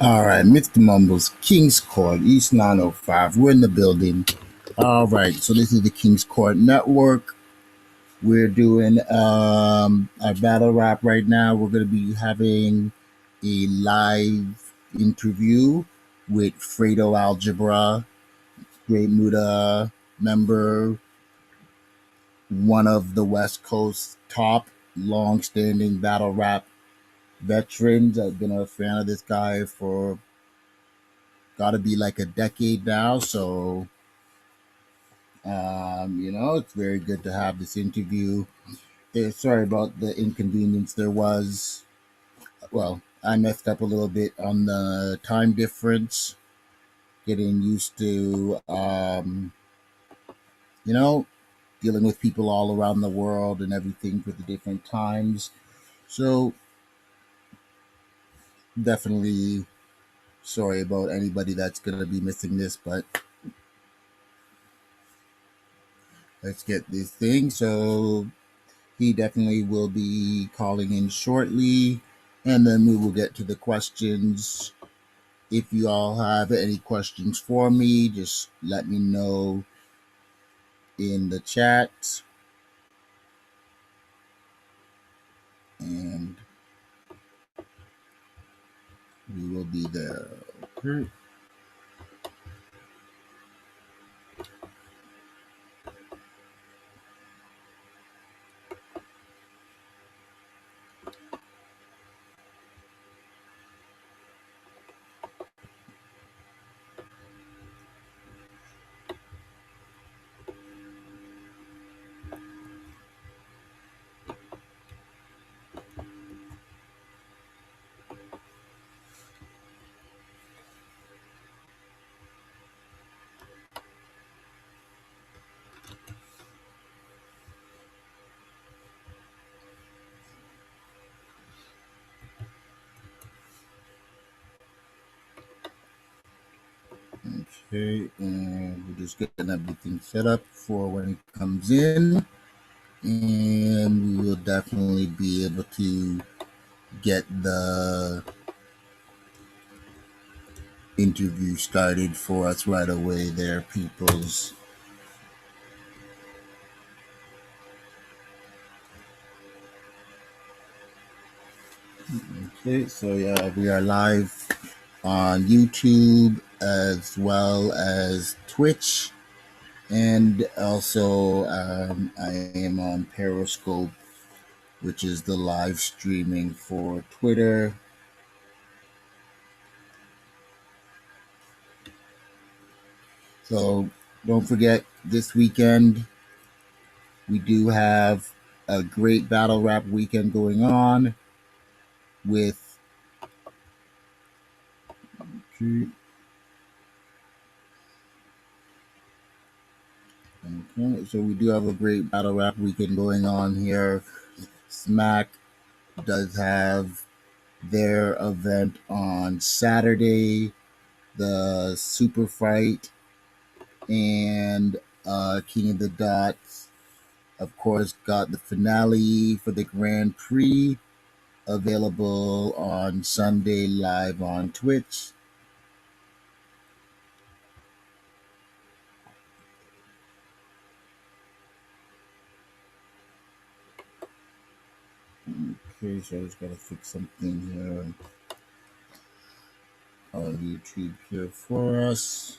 All right, Mr. Mumbles, King's Court, East 905. We're in the building. All right, so this is the King's Court Network. We're doing our battle rap right now. We're going to be having a live interview with Fredo Algebra, Great Muda member, one of the West Coast top long-standing battle rap veterans. I've been a fan of this guy for got to be like a decade now. So, it's very good to have this interview. Sorry about the inconvenience there was. Well, I messed up a little bit on the time difference, getting used to, you know, dealing with people all around the world and everything for the different times. So, definitely sorry about anybody that's going to be missing this, but let's get this thing. So, he definitely will be calling in shortly, and then we will get to the questions. If you all have any questions for me, just let me know in the chat, and we will be there. Okay. Okay, and we're just getting everything set up for when it comes in, and we will definitely be able to get the interview started for us right away there, peoples. Okay, so yeah, we are live on YouTube as well as Twitch, and also I am on Periscope, which is the live streaming for Twitter. So don't forget, this weekend we do have a great battle rap weekend going on with. Okay, so we do have a great battle rap weekend going on here. Smack does have their event on Saturday, the Super Fight, and King of the Dots, of course, got the finale for the Grand Prix available on Sunday live on Twitch. Okay, so I just gotta fix something here on YouTube here for us.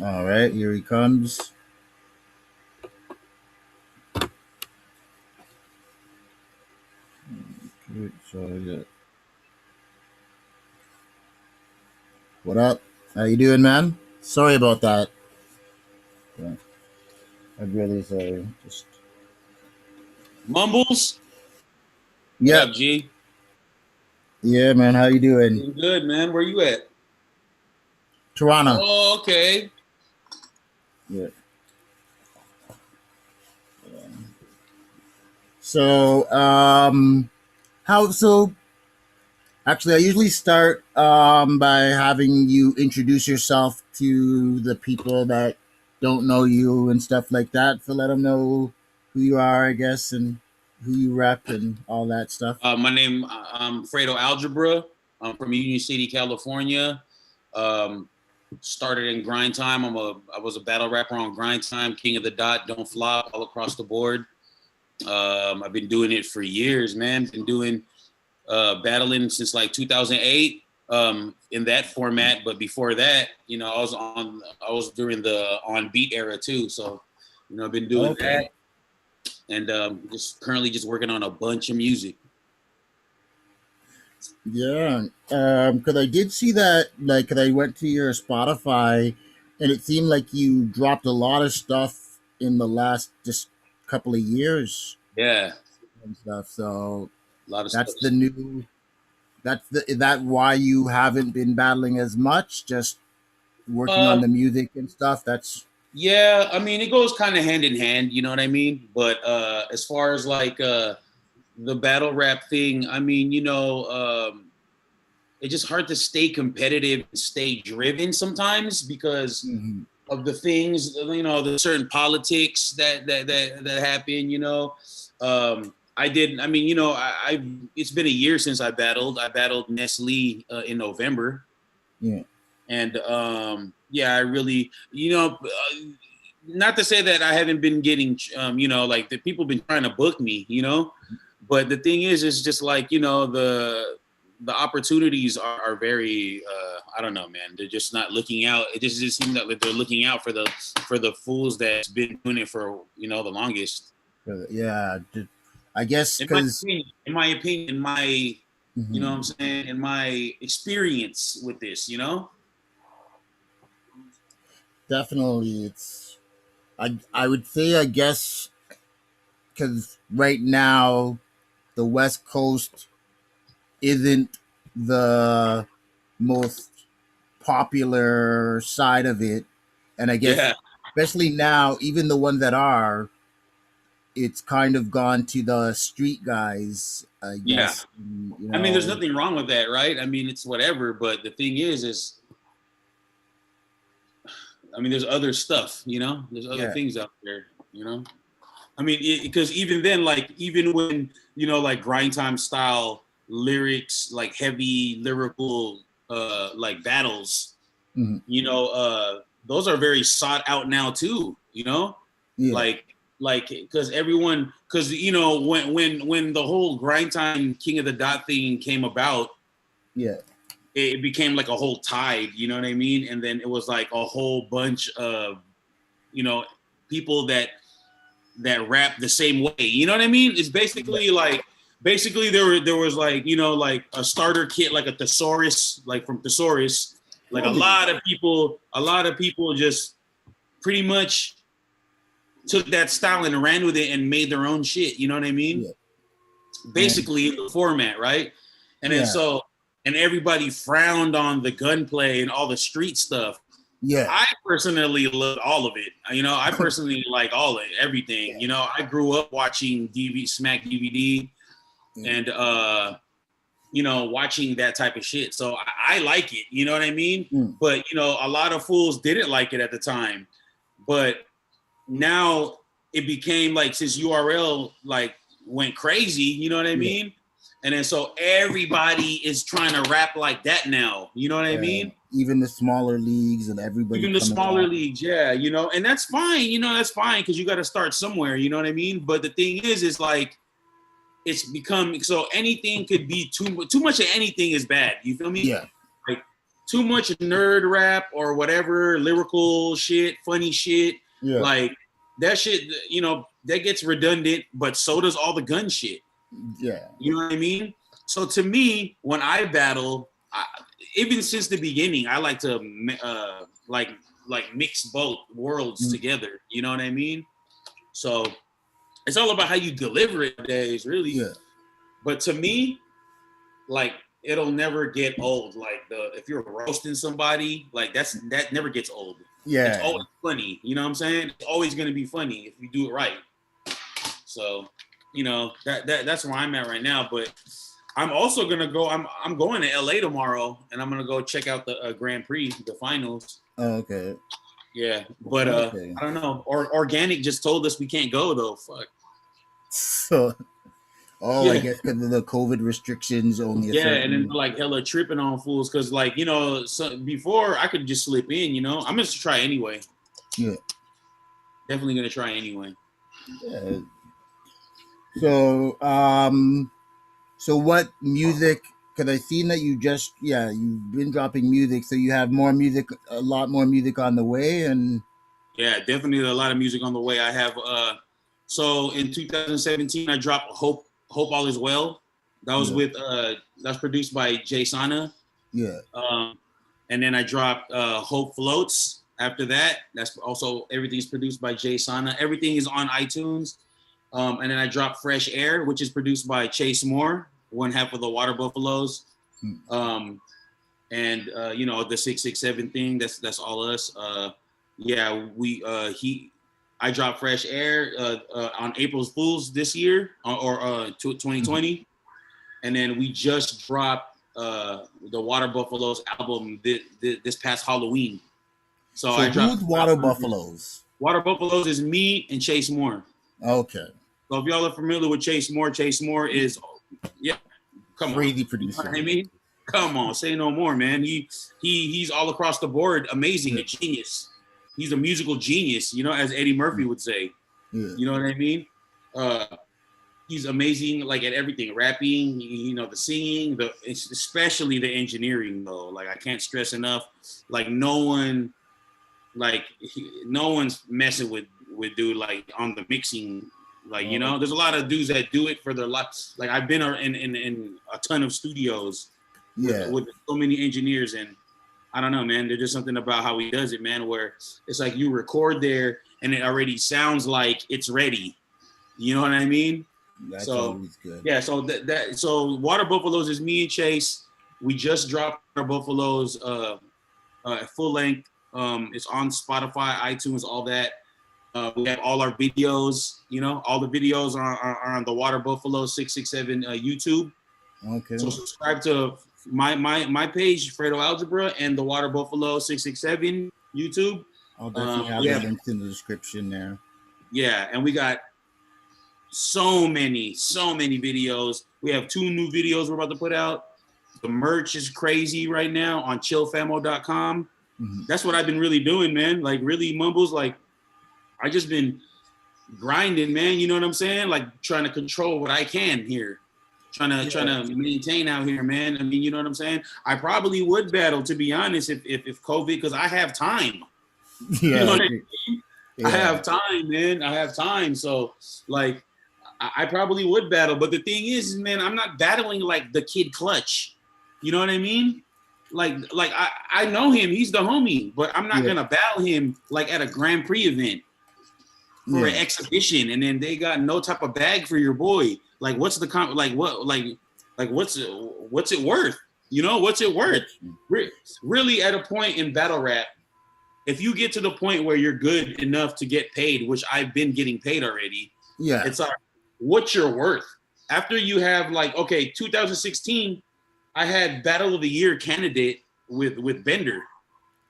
All right, here he comes. Okay, so yeah. What up? How you doing, man? Sorry about that. Yeah, I'm really sorry. Just Mumbles, what yeah, up, G? yeah, man. How you doing? Doing good, man. Where you at? Toronto. Oh, okay. Yeah. So, how so? Actually, I usually start by having you introduce yourself to the people that don't know you and stuff like that. So let them know who you are, I guess, and who you rep and all that stuff. My name, I'm Fredo Algebra. I'm from Union City, California. Um, Started in grind time. I was a battle rapper on grind time, king of the dot, don't flop, all across the board. I've been doing it for years, man. Been doing battling since like 2008 in that format. But before that, I was during the on beat era too. So, I've been doing that, and just currently just working on a bunch of music. Yeah, because I did see that, like, 'cause I went to your Spotify, and it seemed like you dropped a lot of stuff in the last just couple of years Yeah, and stuff. So a lot of stuff. that's the new. Is that why you haven't been battling as much? Just working on Um, the music and stuff. That's yeah, I mean, it goes kind of hand in hand, you know what I mean? But as far as like the battle rap thing, I mean, it's just hard to stay competitive and stay driven sometimes because mhm. of the things, the certain politics that happen, I did. I mean, it's been a year since I battled. I battled Nestle in November, Yeah, and yeah, I really, not to say that I haven't been getting, like the people been trying to book me, but the thing is, it's just like, the opportunities are very, I don't know, man. They're just not looking out. It just seems that they're looking out for the fools that's been doing it for, the longest. yeah. I guess because In my opinion, you know what I'm saying, in my experience with this, definitely it's. I would say, I guess, because right now the West Coast isn't the most popular side of it, and I guess Yeah, especially now, even the ones that are, it's kind of gone to the street guys, I yeah. guess. I mean, there's nothing wrong with that, right? I mean, it's whatever. But the thing is, I mean, there's other stuff, There's other Yeah, things out there. I mean, because even then, like, even when, like grind time style lyrics, like heavy lyrical, like battles, mhm, those are very sought out now too, yeah, like, because everyone, because, when the whole grind time King of the Dot thing came about, yeah, it became like a whole tide, you know what I mean? And then it was like a whole bunch of, you know, people that rap the same way. You know what I mean? It's yeah. basically like there was like, like a starter kit, like a thesaurus, like from thesaurus. Like Totally. a lot of people just pretty much took that style and ran with it and made their own shit. You know what I mean? Yeah, and Basically the format, right? And then yeah, so and everybody frowned on the gunplay and all the street stuff. yeah, I personally love all of it. I personally like all of it, everything. yeah, I grew up watching Smack DVD yeah. and watching that type of shit. So I like it, you know what I mean? Mm, But a lot of fools didn't like it at the time. But now it became like, since URL like went crazy, you know what I yeah, mean? And then so everybody is trying to rap like that now. You know what I yeah. mean? Even the smaller leagues and everybody Even the coming smaller back. leagues, yeah, and that's fine, that's fine because you got to start somewhere, you know what I mean? But the thing is like it's become so anything could be too much of anything is bad. You feel me? Yeah, Like too much nerd rap or whatever, lyrical shit, funny shit, yeah, like that shit, that gets redundant, but so does all the gun shit. yeah, You know what I mean? So to me, when I battle, even since the beginning, I like to like mix both worlds mm, together. You know what I mean? So it's all about how you deliver it nowadays, really. yeah, But to me, like it'll never get old. Like if you're roasting somebody, like that never gets old. It's yeah. always funny. You know what I'm saying? It's always gonna be funny if you do it right. So, that's where I'm at right now. But I'm also gonna go. I'm going to LA tomorrow, and I'm gonna go check out the Grand Prix, the finals. Okay, Yeah, but okay. I don't know. Organic just told us we can't go though. Fuck. So, oh, I Yeah. guess because of the COVID restrictions, only a Yeah, and then certain. like hella tripping on fools because like so before I could just slip in. I'm gonna try anyway. Yeah. Definitely gonna try anyway. Yeah. So, so what music? Because I seen that you've been dropping music, so you have more music, a lot more music on the way, and Yeah, definitely a lot of music on the way. I have so in 2017 I dropped Hope All Is Well. That was yeah, with that's produced by Jay Sana. yeah, Um and then I dropped Hope Floats after that. That's also everything's produced by Jay Sana. Everything is on iTunes. And then I dropped Fresh Air, which is produced by Chase Moore, one half of the Water Buffaloes. mm, Um and the 667 thing, that's all us. Yeah, I dropped Fresh Air on April's Fools this year or 2020, and then we just dropped the Water Buffaloes album this past Halloween. So So I dropped who's Water Buffaloes? Water Buffaloes is me and Chase Moore. Okay, So if y'all are familiar with Chase Moore is come on, crazy you know producer. what I mean? Come on, say no more, man. He's all across the board, amazing, Yeah. a genius. He's a musical genius, as Eddie Murphy would say. Yeah. You know what I mean? He's amazing, like at everything, rapping, the singing, especially the engineering, though. Like I can't stress enough. Like no one's messing with dude like on the mixing. Like there's a lot of dudes that do it for their lives. Like I've been in a ton of studios with so many engineers, and I don't know, man. There's just something about how he does it, man. Where it's like you record there and it already sounds like it's ready. You know what I mean? That's So always good. yeah, so Water Buffaloes is me and Chase. We just dropped Water Buffaloes at full length. It's on Spotify, iTunes, all that. We have all our videos. All the videos are on the Water Buffalo 667 YouTube. Okay. So subscribe to my page, Fredo Algebra, and the Water Buffalo 667 YouTube. I'll definitely have the links in the description there. Yeah, and we got so many videos. We have 2 new videos we're about to put out. The merch is crazy right now on chillfamo.com. Mm-hmm. That's what I've been really doing, man. Like really Mumbles, like I just been grinding, man. You know what I'm saying? Like trying to control what I can here. Trying to maintain out here, man. I mean, you know what I'm saying? I probably would battle, to be honest, if COVID, because I have time. Yeah. You know what I mean? Yeah. I have time, man. I have time. So like I probably would battle. But the thing is, man, I'm not battling like the Kid Clutch. You know what I mean? Like I know him, he's the homie, but I'm not gonna battle him like at a Grand Prix event for an exhibition, and then they got no type of bag for your boy. Like what's the what's it worth? What's it worth? Really at a point in battle rap, if you get to the point where you're good enough to get paid, which I've been getting paid already, it's like what's your worth? After you have 2016, I had Battle of the Year candidate with Bender.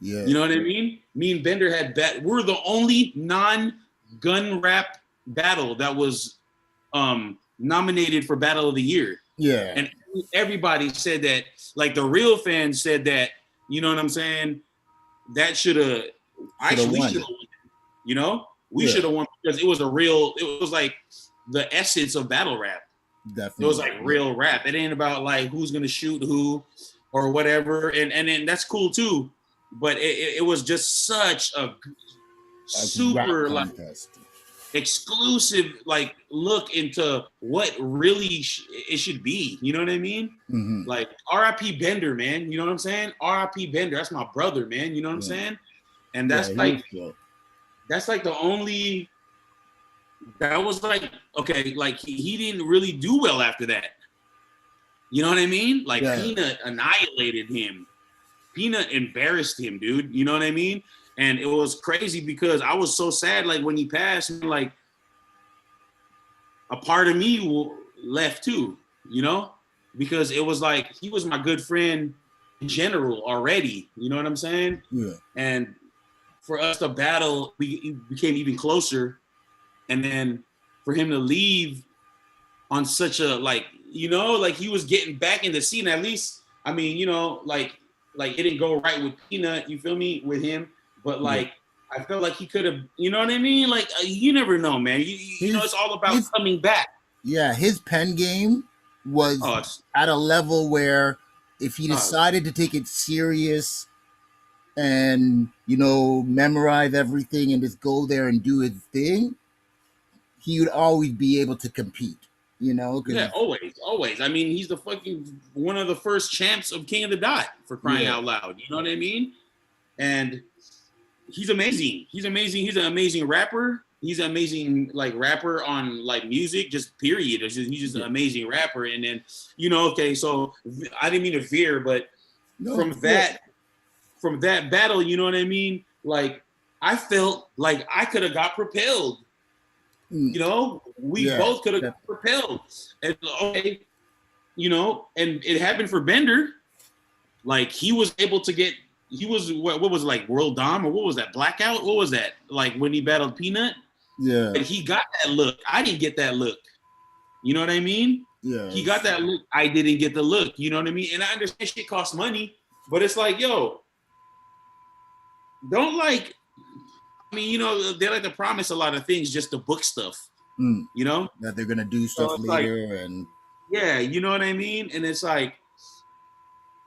Yeah. You know what I mean? Me and Bender had we're the only non-gun rap battle that was nominated for Battle of the Year. Yeah. And everybody said that, like the real fans said that, you know what I'm saying? That should have we should have won. We should have won because it was like the essence of battle rap. Definitely. It was like real rap. It ain't about like who's gonna shoot who or whatever. And then that's cool too. But it was just such a super like exclusive like look into what really it should be. You know what I mean? Mm-hmm. Like R.I.P. Bender, man. You know what I'm saying? R.I.P. Bender. That's my brother, man. You know what I'm saying? And that's that's like the only. That was like okay, like he didn't really do well after that. You know what I mean? Like Peanut annihilated him. Peanut embarrassed him, dude. You know what I mean? And it was crazy because I was so sad. Like when he passed, like a part of me left too. Because it was like he was my good friend in general already. You know what I'm saying? Yeah. And for us to battle, we became even closer. And then for him to leave on such a like, you know, like he was getting back in the scene at least. I mean, you know, like it didn't go right with Peanut, you feel me, with him, but like I felt like he could have, you know what I mean? Like you never know, man. You know, it's all about coming back. Yeah, his pen game was at a level where if he decided to take it serious and, you know, memorize everything and just go there and do his thing, he would always be able to compete, you know? Yeah, always. I mean, he's the fucking one of the first champs of King of the Dot, for crying out loud. You know what I mean? And he's amazing. He's amazing. He's an amazing rapper. He's an amazing like rapper on like music, just period. He's just an amazing rapper. And then, you know, okay, so I didn't mean to veer, but from that battle, you know what I mean? Like I felt like I could have got propelled. You know, we both could have got propelled. And okay, you know, and it happened for Bender. Like he was able to get. He was what was it, like World Dom or what was that, Blackout? What was that, like when he battled Peanut? Yeah, and he got that look. I didn't get that look. You know what I mean? Yeah, he got that look. I didn't get the look. You know what I mean? And I understand shit costs money, but it's like, yo, don't like. I mean, you know, they like to promise a lot of things just to book stuff. You know that they're gonna do stuff later, like, and yeah, you know what I mean. And it's like.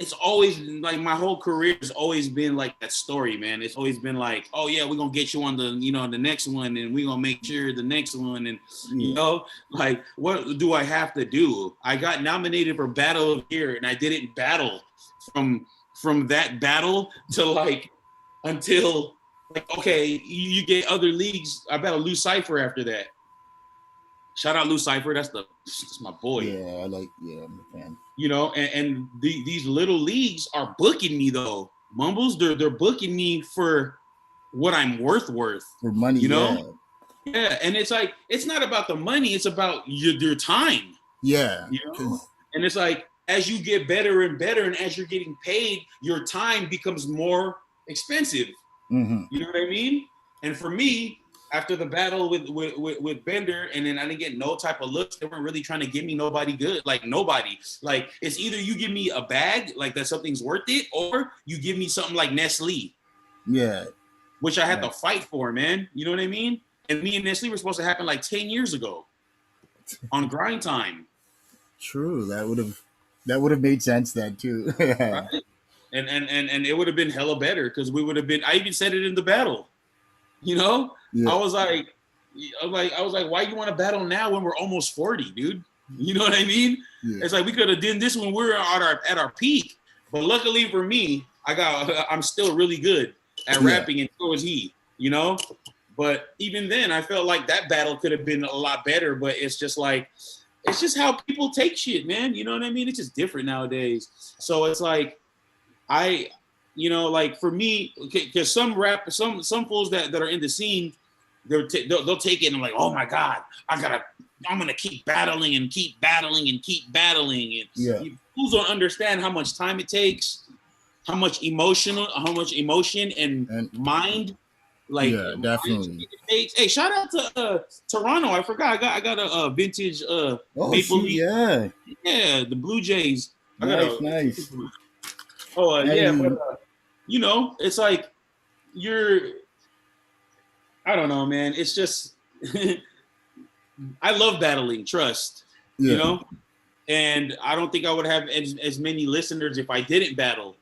It's always like my whole career has always been like that story, man. It's always been like, oh yeah, we're gonna get you on the, you know, the next one, and we're gonna make sure the next one, and you know, like what do I have to do? I got nominated for Battle of the Year, and I didn't battle from that battle to like until like okay, you get other leagues. I battled Lou Cypher after that. Shout out Lou Cypher, that's my boy. Yeah, I'm a fan. You know, and these little leagues are booking me though. Mumbles, they're booking me for what I'm worth for money. You know, yeah. And it's like it's not about the money; it's about your time. Yeah, you know, and it's like as you get better and better, and as you're getting paid, your time becomes more expensive. Mm-hmm. You know what I mean? And for me, after the battle with Bender, and then I didn't get no type of looks. They weren't really trying to give me nobody good. Like nobody. Like it's either you give me a bag, like that something's worth it, or you give me something like Nestle. Yeah. Which I had to fight for, man. You know what I mean? And me and Nestle were supposed to happen like 10 years ago on Grind Time. True. That would have made sense then too. Right? And it would have been hella better because we would have been. I even said it in the battle. You know, I was like, why you want to battle now when we're almost 40, dude? You know what I mean? Yeah. It's like we could have done this when we were at our peak. But luckily for me, I'm still really good at rapping, and so is he. You know, but even then, I felt like that battle could have been a lot better. But it's just how people take shit, man. You know what I mean? It's just different nowadays. So it's like you know, like for me, because some fools that are in the scene, they'll take it and I'm like, oh my God, I'm gonna keep battling and keep battling and keep battling. And fools don't understand how much time it takes, how much emotion and mind. Like definitely. Hey, shout out to Toronto. I forgot. I got a vintage Maple Leaf. Yeah, the Blue Jays. Nice. Oh yeah, but you know, it's like I don't know, man. It's just I love battling, trust. You know, and I don't think I would have as many listeners if I didn't battle.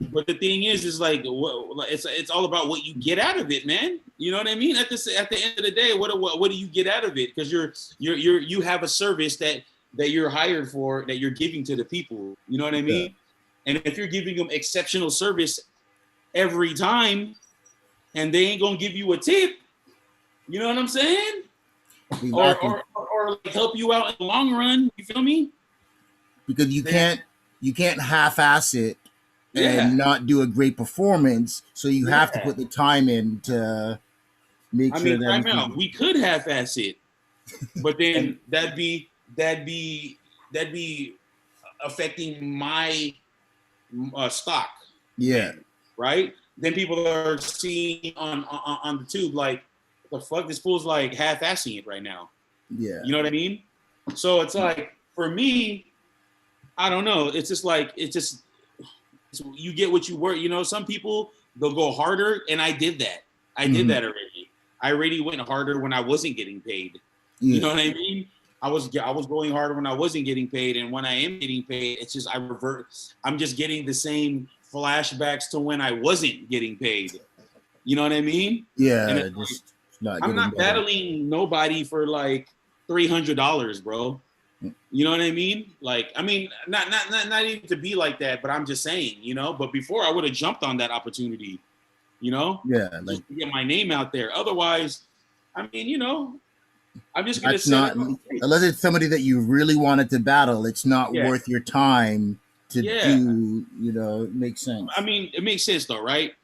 But the thing is like it's all about what you get out of it, man. You know what I mean? At the end of the day, what do you get out of it? Because you have a service that you're hired for, that you're giving to the people. You know what I mean? And if you're giving them exceptional service every time, and they ain't gonna give you a tip, you know what I'm saying? Exactly. Or like help you out in the long run. You feel me? Because you can't half-ass it and not do a great performance. So you have to put the time in to make sure that. Right now we could half-ass it, but then that'd be affecting my stock. Yeah. Right. Then people are seeing on the tube like, the fuck, this fool's like half-assing it right now. Yeah. You know what I mean? So it's like, for me, I don't know. It's just like, you get what you work. You know, some people, they'll go harder. And I did that. I did that already. I already went harder when I wasn't getting paid. Yeah. You know what I mean? I was going harder when I wasn't getting paid. And when I am getting paid, it's just, I'm just getting the same flashbacks to when I wasn't getting paid. You know what I mean? Yeah. And Just not I'm not better. battling nobody for like $300, bro. You know what I mean? Like, I mean, not even to be like that, but I'm just saying, you know. But before, I would have jumped on that opportunity, you know. Yeah, like to get my name out there. Otherwise, I mean, you know, I'm just gonna that's sit not, unless it's somebody that you really wanted to battle. It's not worth your time to do. You know, it makes sense. I mean, it makes sense though, right?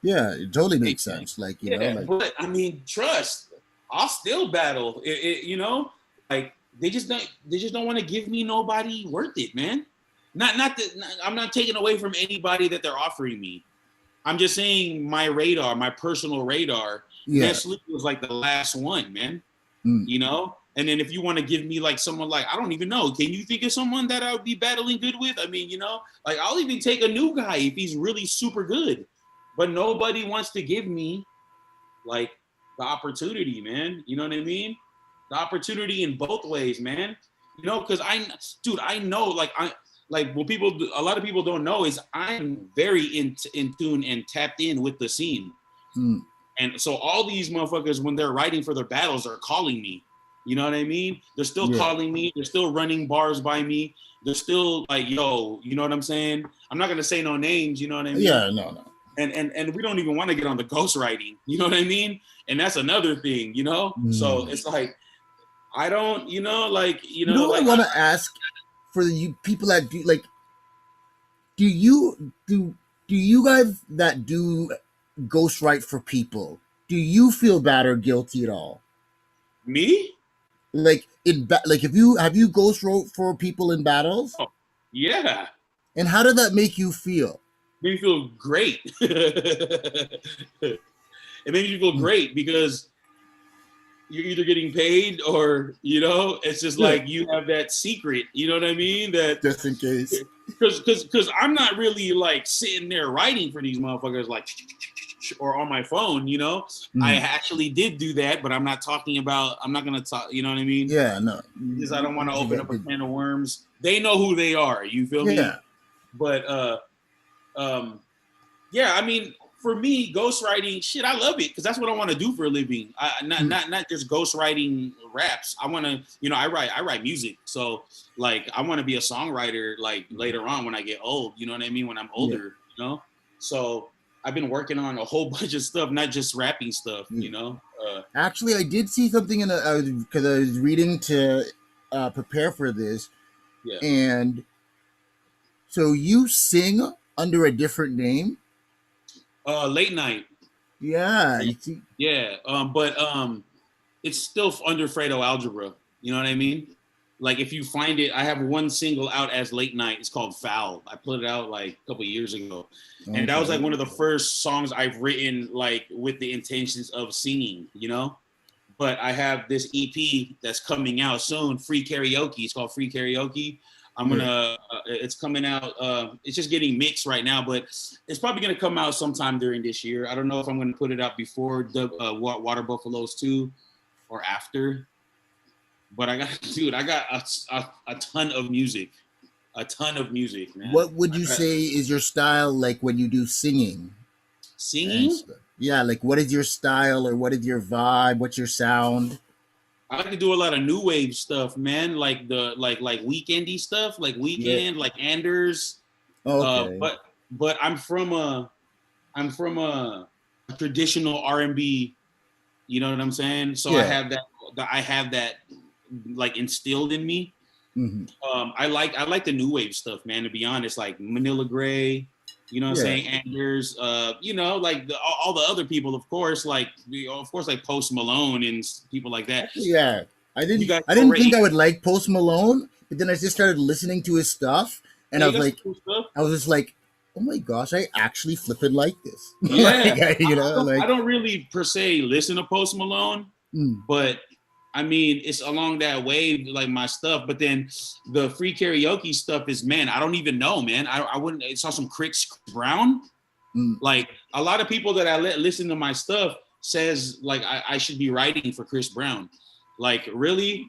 Yeah, it totally makes sense. Like, you know, like, but I mean, trust, I'll still battle. You know, like they just don't want to give me nobody worth it, man. Not that I'm not taking away from anybody that they're offering me. I'm just saying my personal radar. Yeah. Nestle was like the last one, man. You know, and then if you want to give me like someone like, I don't even know, can you think of someone that I would be battling good with? I mean, you know, like I'll even take a new guy if he's really super good, but nobody wants to give me like the opportunity, man. You know what I mean? The opportunity in both ways, man. You know, because I know, like what a lot of people don't know is I'm very in tune and tapped in with the scene. And so all these motherfuckers, when they're writing for their battles, are calling me. You know what I mean? They're still calling me. They're still running bars by me. They're still like, yo, you know what I'm saying? I'm not going to say no names, you know what I mean? Yeah, no. And we don't even want to get on the ghostwriting, you know what I mean? And that's another thing, you know? So it's like, I don't, you know, like, you know. Like, I want to ask for you people that do, like, do you guys that do ghostwrite for people, do you feel bad or guilty at all? Me? Like like have you ghost wrote for people in battles? Oh, yeah. And how did that make you feel? It made me feel great. It made me feel great because you're either getting paid or, you know, it's just like you have that secret, you know what I mean? That just in case. Because I'm not really like sitting there writing for these motherfuckers like or on my phone, you know. I actually did do that, but I'm not talking about. I'm not gonna talk. You know what I mean? Yeah, no. Because I don't want to open up a can of worms. They know who they are. You feel me? Yeah. But yeah. I mean, for me, ghostwriting, shit, I love it because that's what I want to do for a living. Not just ghostwriting raps. I want to, you know, I write music. So like, I want to be a songwriter like later on when I get old. You know what I mean? When I'm older, you know. So I've been working on a whole bunch of stuff, not just rapping stuff. You know. Actually, I did see something in because I was reading to prepare for this. Yeah. And so you sing under a different name? Late night. Yeah. Yeah. But it's still under Fredo Algebra. You know what I mean? Like if you find it, I have one single out as Late Night. It's called Foul. I put it out like a couple of years ago. Okay. And that was like one of the first songs I've written like with the intentions of singing, you know? But I have this EP that's coming out soon, Free Karaoke. It's called Free Karaoke. I'm gonna, it's coming out, it's just getting mixed right now, but it's probably gonna come out sometime during this year. I don't know if I'm gonna put it out before the Water Buffaloes 2 or after. But I got a ton of music. A ton of music, man. What would you say is your style like when you do singing? Singing? Yeah, like what is your style or what is your vibe? What's your sound? I like to do a lot of new wave stuff, man. Like the like weekendy stuff, like Weekend, like Anders. Okay. But I'm from a traditional R&B. You know what I'm saying? So I have that like instilled in me. I like the new wave stuff, man, to be honest, like Manila Gray, you know what I'm saying, Anders, you know, like all the other people, of course, like Post Malone and people like that. Yeah, I didn't think I would like Post Malone, but then I just started listening to his stuff, and I was just like, oh my gosh, I actually flipping like this. Yeah, you know, I don't really per se listen to Post Malone, but I mean, it's along that way, like my stuff. But then the free karaoke stuff is, man, I don't even know, man. I wouldn't. I saw some Chris Brown. Like a lot of people that I listen to my stuff says like I should be writing for Chris Brown. Like really,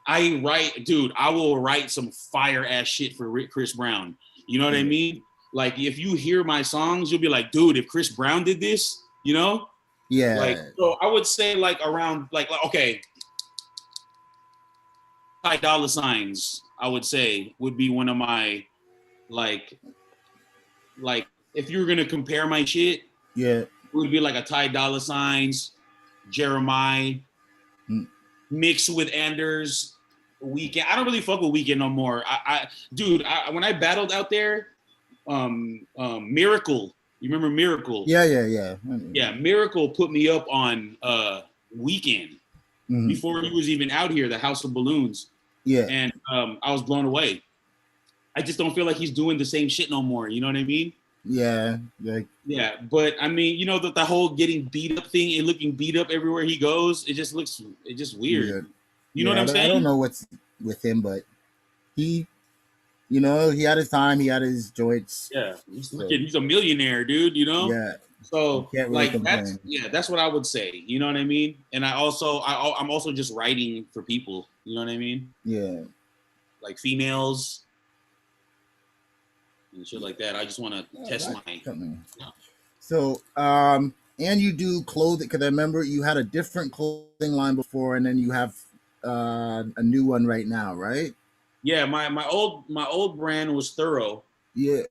I write, dude. I will write some fire ass shit for Chris Brown. You know what I mean? Like if you hear my songs, you'll be like, dude, if Chris Brown did this, you know? Yeah. Like so, I would say like around like okay. Ty Dolla Signs, I would say, would be one of my like if you were gonna compare my shit, it would be like a Ty Dolla Signs, Jeremiah, mixed with Anders, Weekend. I don't really fuck with Weekend no more. Dude, when I battled out there, Miracle. You remember Miracle? Yeah. Yeah, Miracle put me up on Weekend before he was even out here, the House of Balloons. Yeah. And I was blown away. I just don't feel like he's doing the same shit no more. You know what I mean? Yeah. Yeah. But I mean, you know, the whole getting beat up thing and looking beat up everywhere he goes, it just weird. You know what I'm saying? I don't know what's with him, but he, you know, he had his time, he had his joints. Yeah. He's a millionaire, dude, you know? Yeah. So really like complain. that's what I would say. You know what I mean? And I'm also just writing for people. You know what I mean? Yeah. Like females and shit like that. I just want to test my. So and you do clothing, because I remember you had a different clothing line before, and then you have a new one right now, right? Yeah, my old brand was Thorough. Yeah.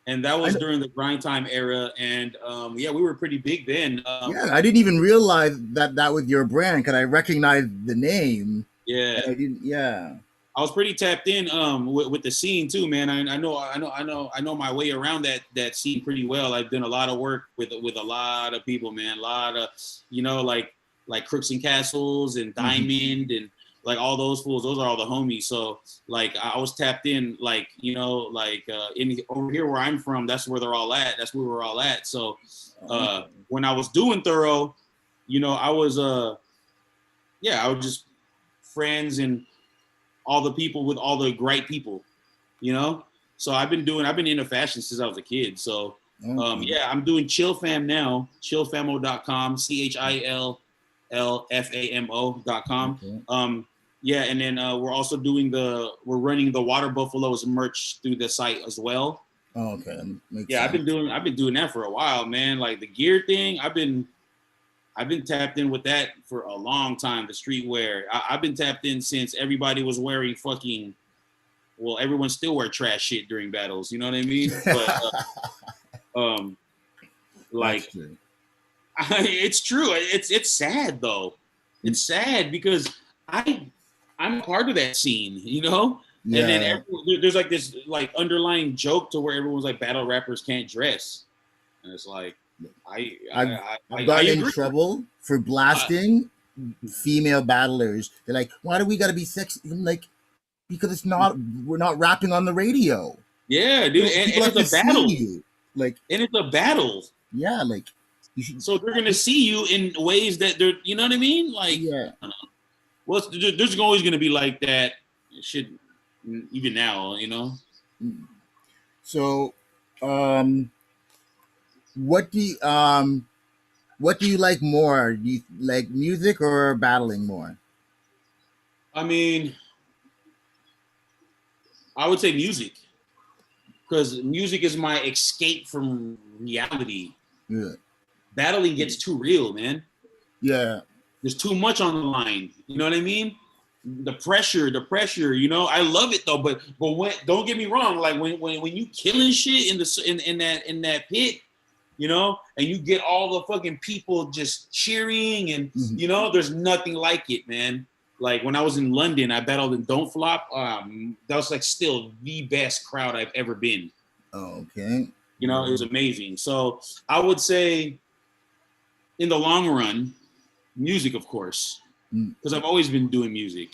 And that was during the grind time era, and we were pretty big then. I didn't even realize that was your brand, because I recognized the name. Yeah, I didn't. Yeah, I was pretty tapped in with the scene too, man. I know my way around that scene pretty well. I've done a lot of work with a lot of people, man. A lot of like Crooks and Castles and Diamond and like all those fools. Those are all the homies. So like I was tapped in, like in over here where I'm from. That's where they're all at. That's where we're all at. So when I was doing Thorough, I was I was just friends and all the people with all the great people, So I've been into fashion since I was a kid. So I'm doing Chill Fam now, chillfamo.com, CHILLFAMO.com. Okay. And then we're also running the Water Buffaloes merch through the site as well. Oh, okay. Makes sense. I've been doing that for a while, man. Like the gear thing, I've been tapped in with that for a long time. The streetwear, I've been tapped in since everybody was wearing everyone still wear trash shit during battles. You know what I mean? But it's true. It's sad though. It's sad because I'm a part of that scene, Yeah. And then there's like this like underlying joke to where everyone's like, battle rappers can't dress, and it's like I've got in trouble for blasting female battlers. They're like, why do we gotta be sexy? I'm like, because we're not rapping on the radio. Yeah, dude, and it's a battle. And it's a battle. Yeah, like. So they're gonna see you in ways that they're, you know what I mean? Like, yeah. Well, there's always gonna be like that shit, even now, So, what do you like more? Do you like music or battling more? I mean, I would say music, because music is my escape from reality. Yeah. Battling gets too real, man. Yeah. There's too much on the line. You know what I mean? The pressure, I love it though, but don't get me wrong, like when you killing shit in that pit, and you get all the fucking people just cheering and there's nothing like it, man. Like when I was in London, I battled in Don't Flop. That was like still the best crowd I've ever been. Oh, okay. It was amazing. So I would say, in the long run, music, of course, because I've always been doing music,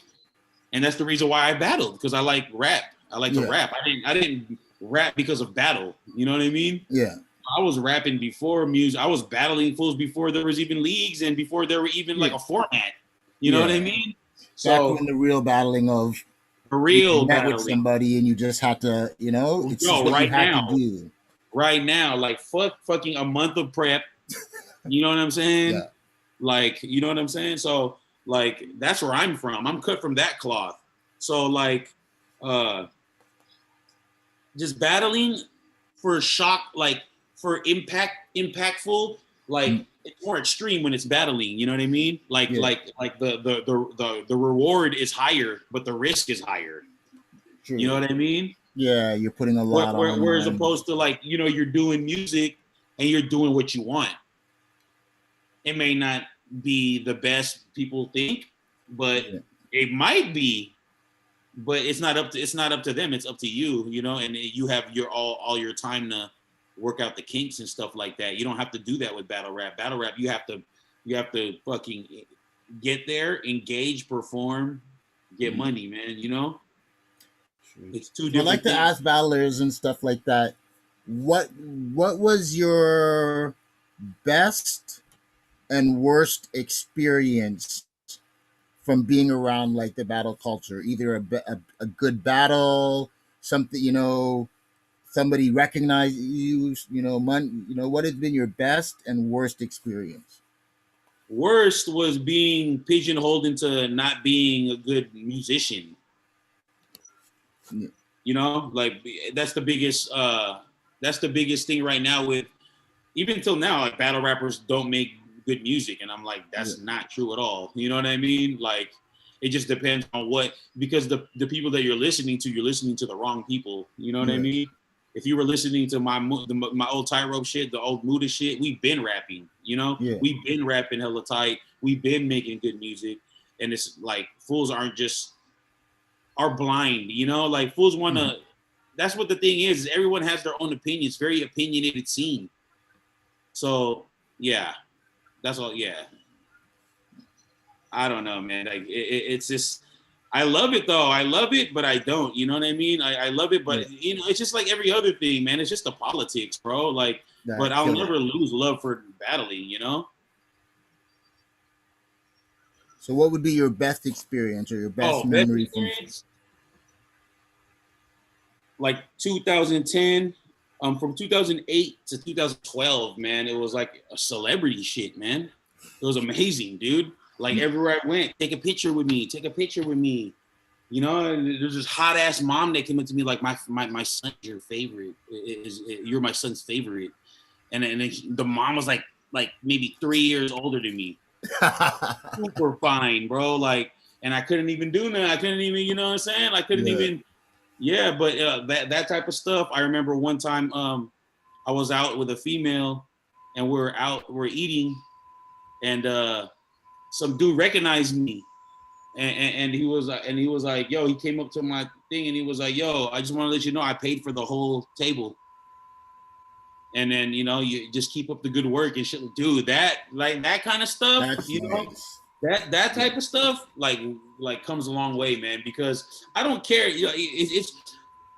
and that's the reason why I battled, because I like rap. I like to rap. I didn't rap because of battle. You know what I mean? Yeah. I was rapping before music. I was battling fools before there was even leagues and before there were even like a format. You know what I mean? Back So when the real battling of a you real met with battling. somebody and you just had to, it's just Yo, what you had to do. right now, like fucking a month of prep. You know what I'm saying? Yeah. Like, you know what I'm saying? So like that's where I'm from. I'm cut from that cloth. So like just battling for shock, like for impactful, like Mm, it's more extreme when it's battling, you know what I mean? Like yeah. the reward is higher, but the risk is higher. You know True. what I mean? Yeah, you're putting a lot on the Whereas line. opposed to like, you know, you're doing music and you're doing what you want. It may not be the best people think, but Yeah. it might be. But it's not up to them. It's up to you, you know. And you have all your time to work out the kinks and stuff like that. You don't have to do that with battle rap. Battle rap, you have to fucking get there, engage, perform, get money, man. You know, True. it's two So I like different to things. ask battlers and stuff like that. What was your best and worst experience from being around like the battle culture? Either a good battle, something somebody recognized you, what has been your best and worst experience? Worst was being pigeonholed into not being a good musician. Yeah. You know, like that's the biggest thing right now with even till now, like battle rappers don't make good music, and I'm like, Yeah. that's not true at all. You know what I mean? Like, it just depends on what because the people that you're listening to the wrong people. You know what I Yeah. mean? If you were listening to my old tightrope shit, the old Muda shit, we've been rapping. You know, Yeah. we've been rapping hella tight. We've been making good music, and it's like fools are blind. You know, like fools want Mhm. to. That's what the thing is. Everyone has their own opinions. Very opinionated scene. So yeah, that's all. Yeah, I don't know, man. Like it's just, I love it though. I love it, but I don't. You know what I mean? I love it, Yeah. but you know, it's just like every other thing, man. It's just the politics, bro. Like, but That I'll kill it. never lose love for battling. You know? So what would be your best experience or your best Oh, best memory from? experience like 2010. From 2008 to 2012, man, it was like a celebrity shit, man. It was amazing, dude. Like everywhere I went, take a picture with me, take a picture with me. You know, and there's this hot ass mom that came up to me like, my son's your favorite. You're my son's favorite, and then the mom was like maybe 3 years older than me, super fine, bro. Like, and I couldn't even do that. I couldn't even, you know what I'm saying? I couldn't Yeah. even, yeah. But that type of stuff. I remember one time, I was out with a female, and we're eating, and some dude recognized me. And he was like, yo, he came up to my thing and he was like, yo, I just want to let you know I paid for the whole table. And then, you know, you just keep up the good work and shit. Dude, that like that kind of stuff, That's you know, nice. that Yeah. type of stuff, like comes a long way, man. Because I don't care. You know, it's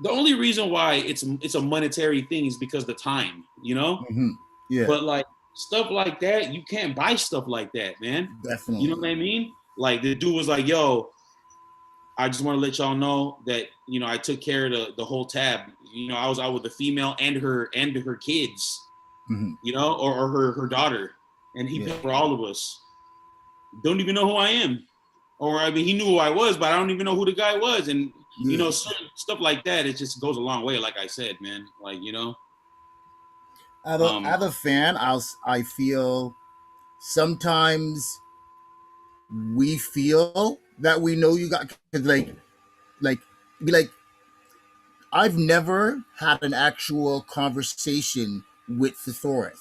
the only reason why it's a monetary thing is because the time, you know. Hmm. Yeah. But like stuff like that, you can't buy stuff like that, man. You know Definitely. what I mean? Like the dude was like, yo, I just want to let y'all know that, you know, I took care of the whole tab. You know, I was out with the female and her kids, Hmm. you know, or her daughter, and he Yeah. paid for all of us. Don't even know who I am, or I mean, he knew who I was, but I don't even know who the guy was. And you Yeah. know, certain stuff like that, it just goes a long way. Like I said, man, like you know, As a fan, I feel sometimes we feel that we know you got, cause like be like, I've never had an actual conversation with Thesaurus,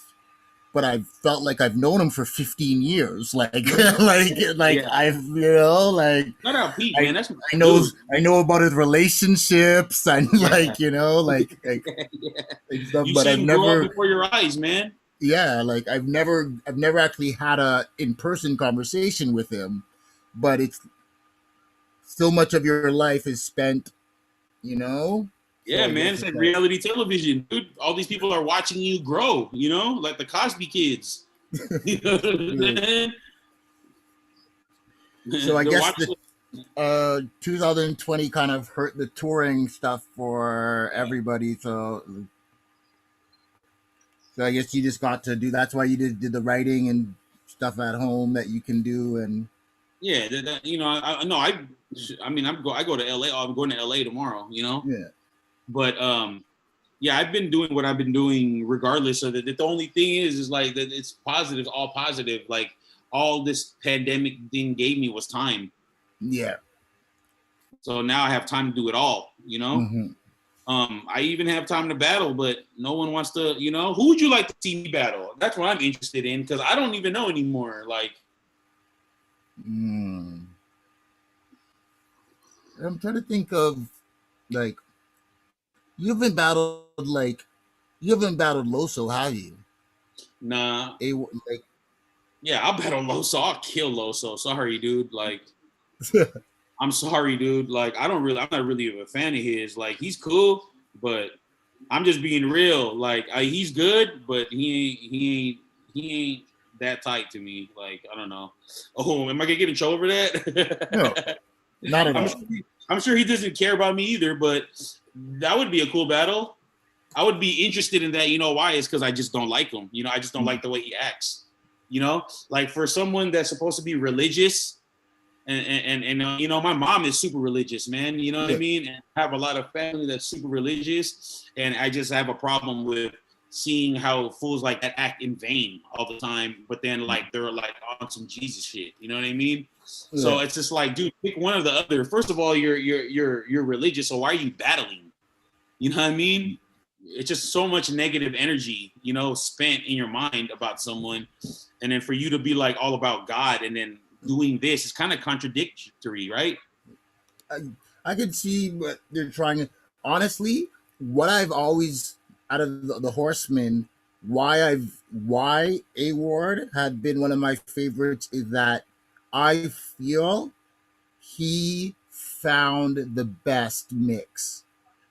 but I felt like I've known him for 15 years. Like like yeah, I've not out Pete, I man. That's my I know dude. I know about his relationships and Yeah, yeah. like stuff, You but see I've him grow up never, before your eyes, man. yeah, like I've never actually had a in-person conversation with him, but it's so much of your life is spent, you know. So Yeah, I man, guess it's it's like like, reality television, dude. All these people are watching you grow, you know, like the Cosby kids. You know what I'm yeah. saying? So I They're guess the watching. 2020 kind of hurt the touring stuff for everybody. So I guess you just got to do. That's why you did the writing and stuff at home that you can do. And Yeah, you know, I no, I mean, I go to LA. I'm going to LA tomorrow. You know, yeah, but yeah, I've been doing what I've been doing regardless of it. The only thing is like that it's positive, all positive. Like all this pandemic thing gave me was time. yeah. So now I have time to do it all. You know. Mm-hmm. I even have time to battle, but no one wants to, you know, who would you like to see me battle? That's what I'm interested in because I don't even know anymore. Like, I'm trying to think of like you haven't battled LOSO, have you? nah, Like yeah, I'll battle LOSO. I'll kill LOSO. Sorry, dude. Like, I'm sorry, dude. Like, I'm not really a fan of his. Like, he's cool, but I'm just being real. Like, he's good, but he ain't that tight to me. Like, I don't know. Oh, am I gonna get in trouble for no, that? not at I'm all. sure, I'm sure he doesn't care about me either, but that would be a cool battle. I would be interested in that. You know why? It's because I just don't like him. You know, I just don't like the way he acts. You know, like for someone that's supposed to be religious, and you know, my mom is super religious, man. You know what I Yeah. mean? And I have a lot of family that's super religious, and I just have a problem with seeing how fools like that act in vain all the time, but then like they're like on some Jesus shit. You know what I mean? So Yeah. it's just like, dude, pick one or the other. First of all, you're religious, so why are you battling? You know what I mean? It's just so much negative energy, you know, spent in your mind about someone, and then for you to be like all about God and then doing this is kind of contradictory, right? I, I could see what they're trying to. Honestly, what I've always out of the Horsemen, why A Ward had been one of my favorites is that I feel he found the best mix.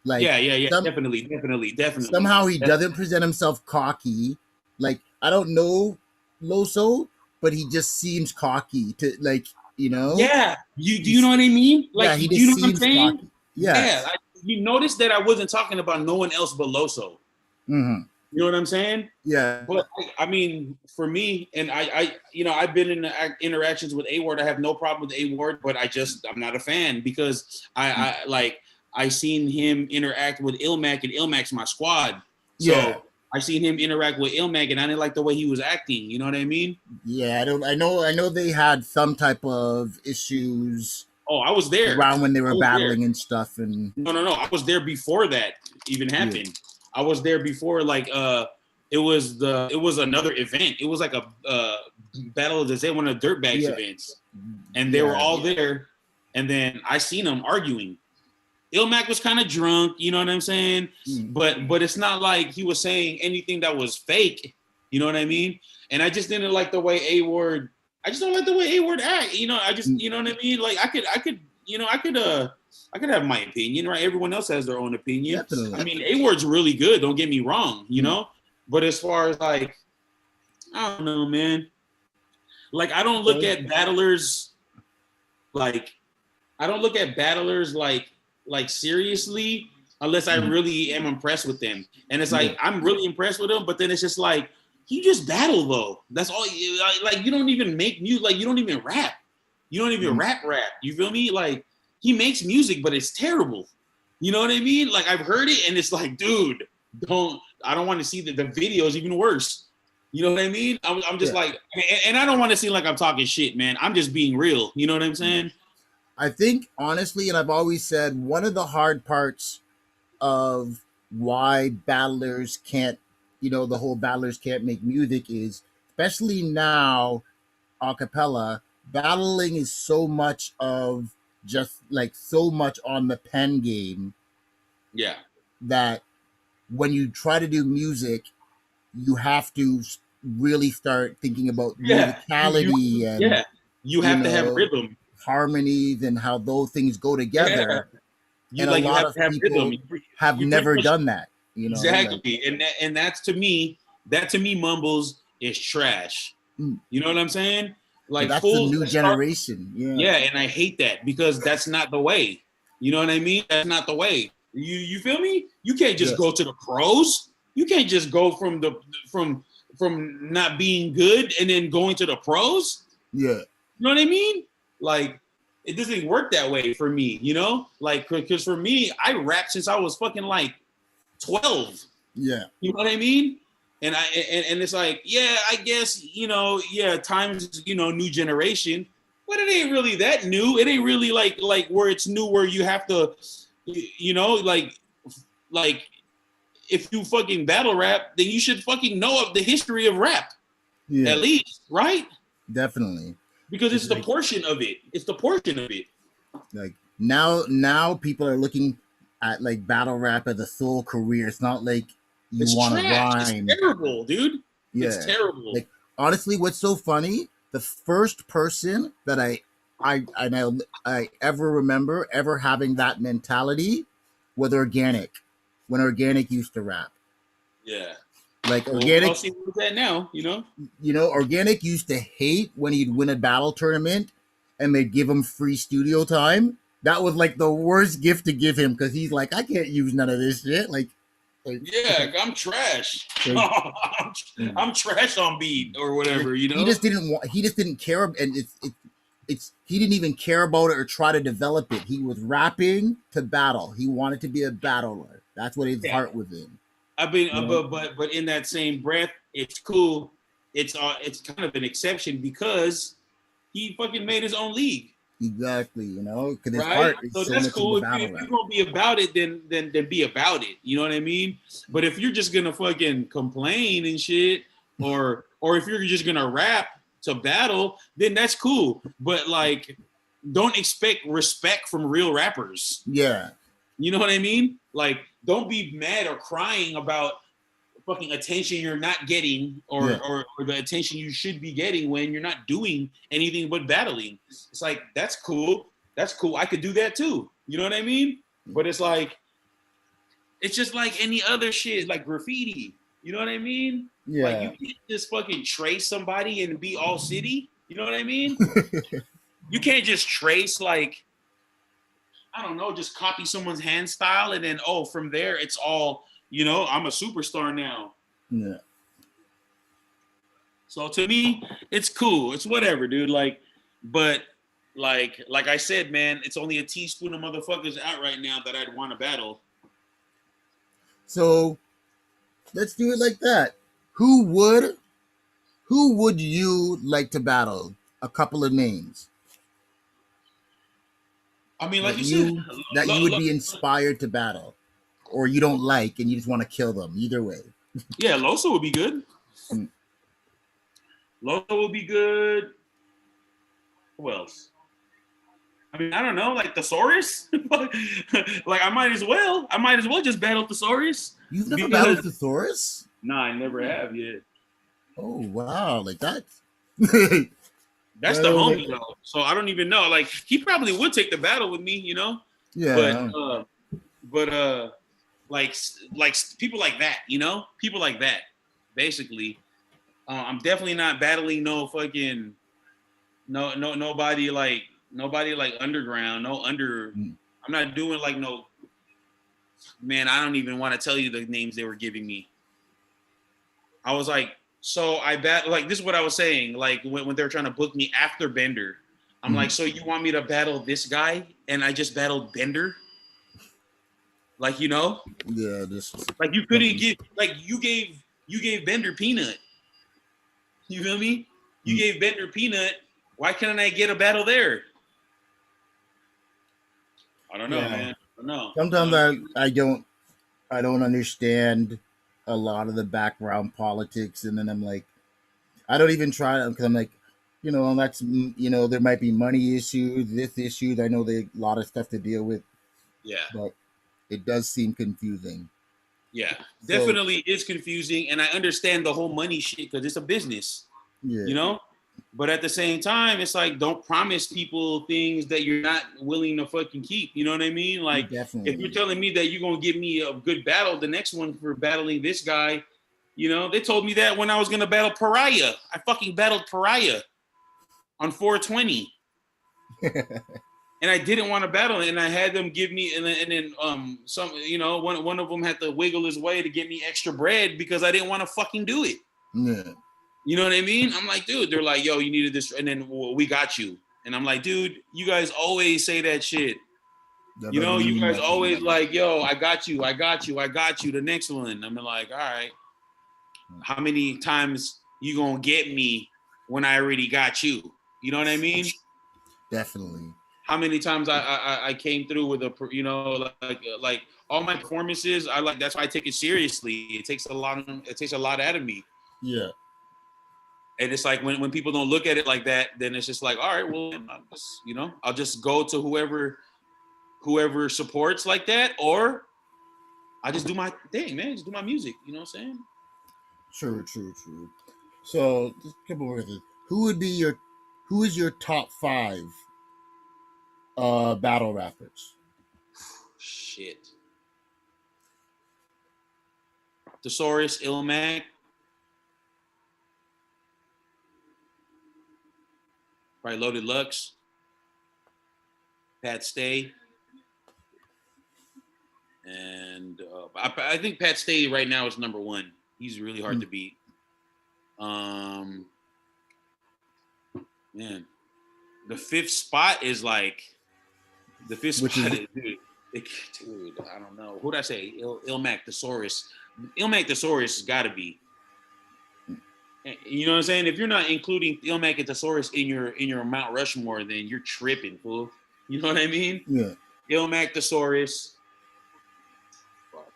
Like Yeah, yeah, yeah, some definitely, definitely, definitely. somehow he doesn't present himself cocky. Like I don't know Loso, but he just seems cocky to like Yeah, do you know he's what I mean? Like, yeah, he do you just know what I'm seems saying? cocky. Yeah, Yes. you notice that I wasn't talking about no one else but Loso. Hmm. You know what I'm saying? Yeah. But I mean, for me, and you know, I've been in interactions with A Ward. I have no problem with A Ward, but I'm not a fan because I seen him interact with Ilmac, and Ilmac's my squad. Yeah. So I seen him interact with Ilmac, and I didn't like the way he was acting. You know what I mean? Yeah. I don't. I know they had some type of issues Oh, I was there. around when they I were was there. battling and stuff. And No, no, no. I was there before that even yeah. happened. I was there before it was another event. It was like a battle of the day, one of the Dirtbags Yeah. events. And they were Yeah. all there. And then I seen them arguing. Ilmac was kind of drunk, you know what I'm saying? Mm. But it's not like he was saying anything that was fake. You know what I mean? And I just didn't like the way A Ward. I just don't like the way A Ward act. You know, you know what I mean? Like I could have my opinion, right? Everyone else has their own opinion. Definitely. I mean, A Ward's really good. Don't get me wrong, you Mm. know. But as far as like, I don't know, man. Like I don't look at battlers like I don't look at battlers like seriously unless I really am impressed with them. And it's like Yeah. I'm really impressed with them, but then it's just like you just battle though. That's all. Like you don't even make music. Like you don't even rap. You don't even Mm. rap. You feel me? Like he makes music, but it's terrible. You know what I mean? Like I've heard it, and it's like, dude, don't. I don't want to see the videos even worse. You know what I mean? I'm just Yeah. like, and I don't want to seem like I'm talking shit, man. I'm just being real. You know what I'm saying? I think honestly, and I've always said one of the hard parts of why battlers can't, the whole battlers can't make music is, especially now, a cappella, battling is so much of just like so much on the pen game Yeah. that when you try to do music, you have to really start thinking about Yeah. musicality and, Yeah. You you have to have know, rhythm. harmonies and how those things go Yeah. together. You And a like you lot have of to have rhythm. people have You pretty never much done that, like, exactly. And that's to me, Mumbles is trash. mm, You know what I'm saying? Like that's the full new generation. Yeah. yeah, and I hate that because that's not the way. You know what I mean? That's not the way. You feel me? You can't just Yeah. go to the pros. You can't just go from not being good and then going to the pros. Yeah. You know what I mean? Like it doesn't work that way for me, you know? Like because for me, I rap since I was fucking like 12. Yeah. You know what I mean? And it's like, yeah, I guess, you know, yeah, times, you know, new generation, but it ain't really that new. It ain't really like where it's new where you have to, you know, like if you fucking battle rap, then you should fucking know of the history of rap. Yeah. At least, right? Definitely. Because it's the like, portion of it. It's the portion of it. Like now people are looking at like battle rap as a sole career. It's not like you want to rhyme. It's terrible, dude. Yeah. It's terrible. Like honestly, what's so funny? The first person that I ever remember ever having that mentality was Organic, when Organic used to rap. Yeah. Like Organic. I'll see what's that now, you know? You know, Organic used to hate when he'd win a battle tournament and they'd give him free studio time. That was like the worst gift to give him because he's like, I can't use none of this shit. Like yeah, I'm trash. I'm trash on beat or whatever, you know. He just didn't care, and he didn't even care about it or try to develop it. He was rapping to battle. He wanted to be a battler. That's what his heart was in. I mean, but in that same breath, it's cool. It's kind of an exception because he fucking made his own league. Exactly, you know, because his right? heart is so so that's much cool. in the battle If you're gonna be about it, then be about it. You know what I mean? But if you're just gonna fucking complain and shit, or if you're just gonna rap to battle, then that's cool. But like, don't expect respect from real rappers. Yeah. You know what I mean? Like, don't be mad or crying about fucking attention you're not getting or the attention you should be getting when you're not doing anything but battling. It's like, that's cool. That's cool. I could do that too. You know what I mean? But it's like, it's just like any other shit, like graffiti. You know what I mean? Yeah. Like you can't just fucking trace somebody and be all city. You know what I mean? You can't just trace like, I don't know, just copy someone's hand style and then, from there it's all, you know, I'm a superstar now. Yeah. So to me, it's cool. It's whatever, dude. Like, but like I said, man, it's only a teaspoon of motherfuckers out right now that I'd want to battle. So let's do it like that. Who would you like to battle? A couple of names. I mean, like you would be inspired to battle, or you don't like and you just want to kill them. Either way. Yeah, LOSO would be good. LOSO would be good. Who else? I mean, I don't know, like Thesaurus. Like I might as well just battle Thesaurus. You've never battled Thesaurus? Nah, I never have yet. Oh wow, like that. That's the homie though. So I don't even know. Like he probably would take the battle with me, you know? Yeah. But like people like that, you know? People like that, basically. I'm definitely not battling nobody like underground, I'm not doing like no, man, I don't even want to tell you the names they were giving me. I was like, so I bat like this is what I was saying. Like when they're trying to book me after Bender, I'm like, so you want me to battle this guy and I just battled Bender? Like, you know? Yeah, just like you couldn't give like you gave Bender Peanut. You feel me? You gave Bender Peanut. Why can't I get a battle there? I don't know, man. I don't know. Sometimes I don't understand a lot of the background politics, and then I'm like, I don't even try because I'm like, you know, that's, you know, there might be money issues, this issues. I know there's a lot of stuff to deal with. Yeah. But it does seem confusing. Yeah, definitely is confusing, and I understand the whole money shit because it's a business, you know. But at the same time, it's like don't promise people things that you're not willing to fucking keep. You know what I mean? Like if you're telling me that you're gonna give me a good battle, the next one for battling this guy, you know, they told me that when I was gonna battle Pariah. I fucking battled Pariah. on 420. And I didn't want to battle, and I had them give me, and then some, one of them had to wiggle his way to get me extra bread because I didn't want to fucking do it. Yeah. You know what I mean? I'm like, dude, they're like, yo, you needed this, and then we got you. And I'm like, dude, you guys always say that shit. You guys always like, yo, I got you, the next one. I'm like, all right, how many times you gonna get me when I already got you? You know what I mean? Definitely. How many times I came through with like all my performances, that's why I take it seriously. It takes a lot out of me. Yeah. And it's like when people don't look at it like that, then it's just like, all right, well, I'll just go to whoever supports like that, or I just do my thing, man. Just do my music. You know what I'm saying? True. So just a couple words. Who is your top 5 battle rappers? Shit. Thesaurus, Ilmac. Probably Loaded Lux. Pat Stay. And I think Pat Stay right now is number 1. He's really hard to beat. Man, the 5th spot is like dude, I don't know. Who'd I say? Ilmac Thesaurus. Ilmac Thesaurus has got to be. You know what I'm saying? If you're not including Ilmac and Thesaurus in your Mount Rushmore, then you're tripping, fool. You know what I mean? Yeah. Ilmac Thesaurus. Fuck,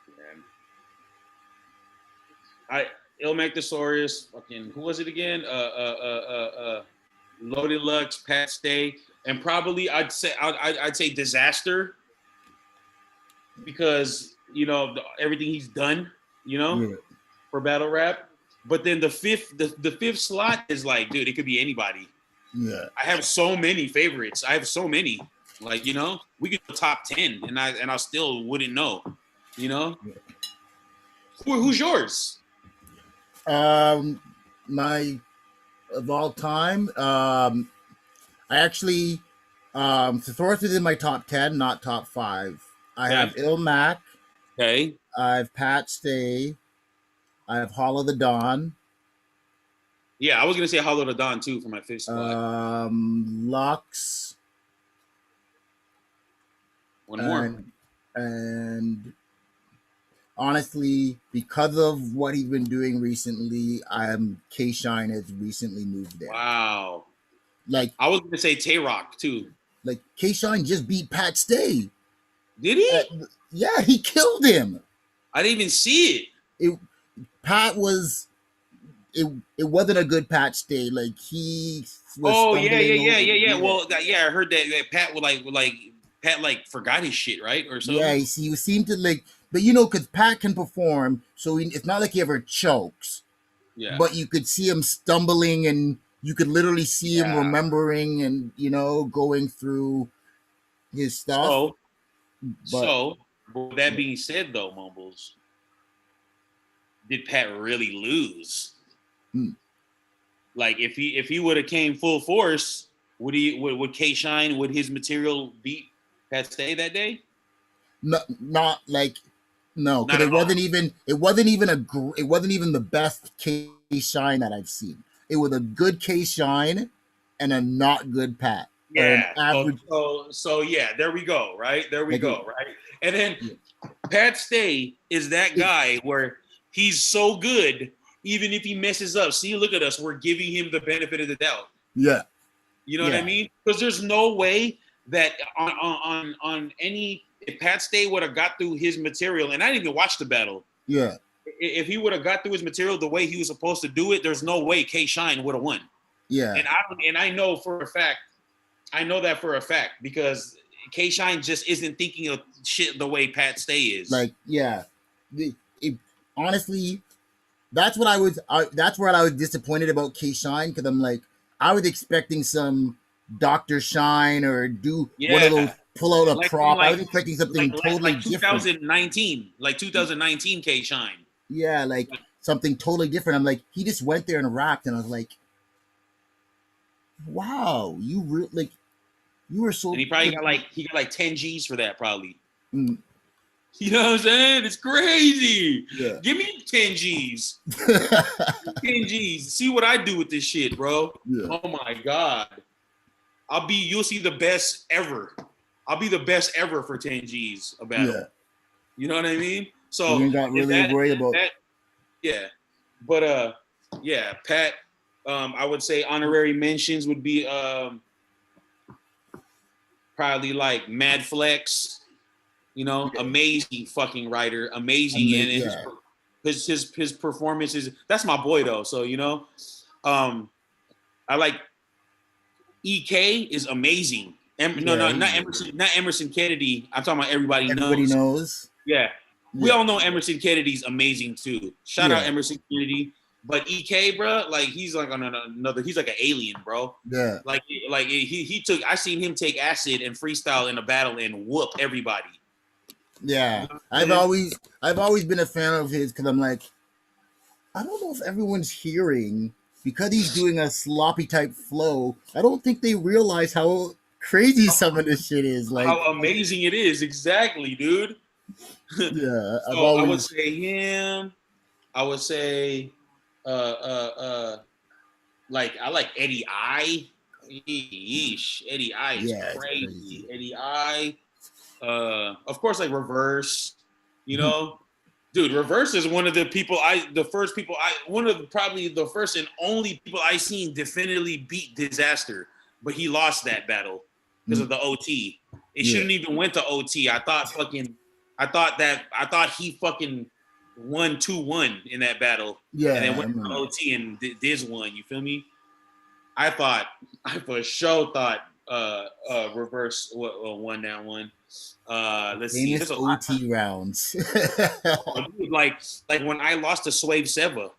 man. Ilmac Thesaurus. Fucking, who was it again? Loaded Lux, Pat Stay, and probably I'd say Disaster, because everything he's done, for battle rap. But then the fifth slot is like, dude, it could be anybody. Yeah. I have so many favorites. I have so many. Like, we could go top 10 and I still wouldn't know. Yeah. Who's yours? My of all time, I actually Thesaurus is in my top 10, not top 5. I have Ilmac. Okay. I have Pat Stay. I have Hollow the Dawn. Yeah, I was gonna say Hollow the Dawn too for my 5th spot. Lux. One more. And honestly, because of what he's been doing recently, K-Shine has recently moved there. Wow. Like, I was gonna say Tay-Rock too. Like, K-Shine just beat Pat Stay. Did he? Yeah, he killed him. I didn't even see it. Pat was. It wasn't a good Pat Stay. Like, he was. Oh yeah. Well, I heard that Pat would like Pat forgot his shit, right, or something. Yeah, he seemed to like, but because Pat can perform, so it's not like he ever chokes. Yeah. But you could see him stumbling, and you could literally see him remembering, and going through his stuff. So, with that being said, though, Mumbles, did Pat really lose? Like, if he would have came full force, would K-Shine, would his material beat Pat Stay that day? No, not like no, because it wasn't even the best K-Shine that I've seen. It was a good K-Shine and a not good Pat. Yeah. So yeah, there we go, right? Right? And then Pat Stay is that guy where he's so good, even if he messes up. See, look at us. We're giving him the benefit of the doubt. Yeah. You know what I mean? Because there's no way that on any, if Pat Stay would have got through his material, and I didn't even watch the battle. Yeah. If he would have got through his material the way he was supposed to do it, there's no way K-Shine would have won. Yeah. And I know for a fact, because K-Shine just isn't thinking of shit the way Pat Stay is. Like, yeah. Honestly, that's what I was disappointed about K-Shine, because I'm like, I was expecting some Dr. Shine or one of those, pull out a prop. I was expecting something totally different. 2019 K-Shine. Yeah, like something totally different. I'm like, he just went there and rapped, and I was like, Wow, you were so And he probably like, got like 10 G's for that probably. mm, You know what I'm saying? It's crazy. yeah. Give me 10 G's. 10 G's. See what I do with this shit, bro. Yeah. Oh my God. You'll see the best ever. I'll be the best ever for 10 G's a battle. Yeah. You know what I mean? You So ain't got if really worried about yeah. But yeah, Pat, I would say honorary mentions would be probably like Mad Flex, you know, amazing fucking writer, amazing and his performances. That's my boy though. So, you know, I like EK is amazing. Not Emerson Kennedy. I'm talking about everybody knows. Yeah. We all know Emerson Kennedy's amazing too. Shout out Emerson Kennedy. But EK, bro, like he's like on another. He's like an alien, bro. Yeah. Like he took. I seen him take acid and freestyle in a battle and whoop everybody. Yeah, you know I've always been a fan of his because I'm like, I don't know if everyone's hearing because he's doing a sloppy type flow. I don't think they realize how crazy some of this shit is. Like how amazing it is, exactly, dude. Yeah, So I would say him. I would say, like I like Eddie I. Yeesh, Eddie I is crazy. Eddie I. Of course, like Reverse. You know, dude, Reverse is one of the probably the first and only people I seen definitively beat Disaster, but he lost that battle because of the OT. It shouldn't even went to OT. I thought he fucking won 2-1 in that battle. Yeah. And then went to OT and Diz won. You feel me? I for sure thought Reverse won that one. Let's see. Famous OT rounds. like when I lost to Swave Seva.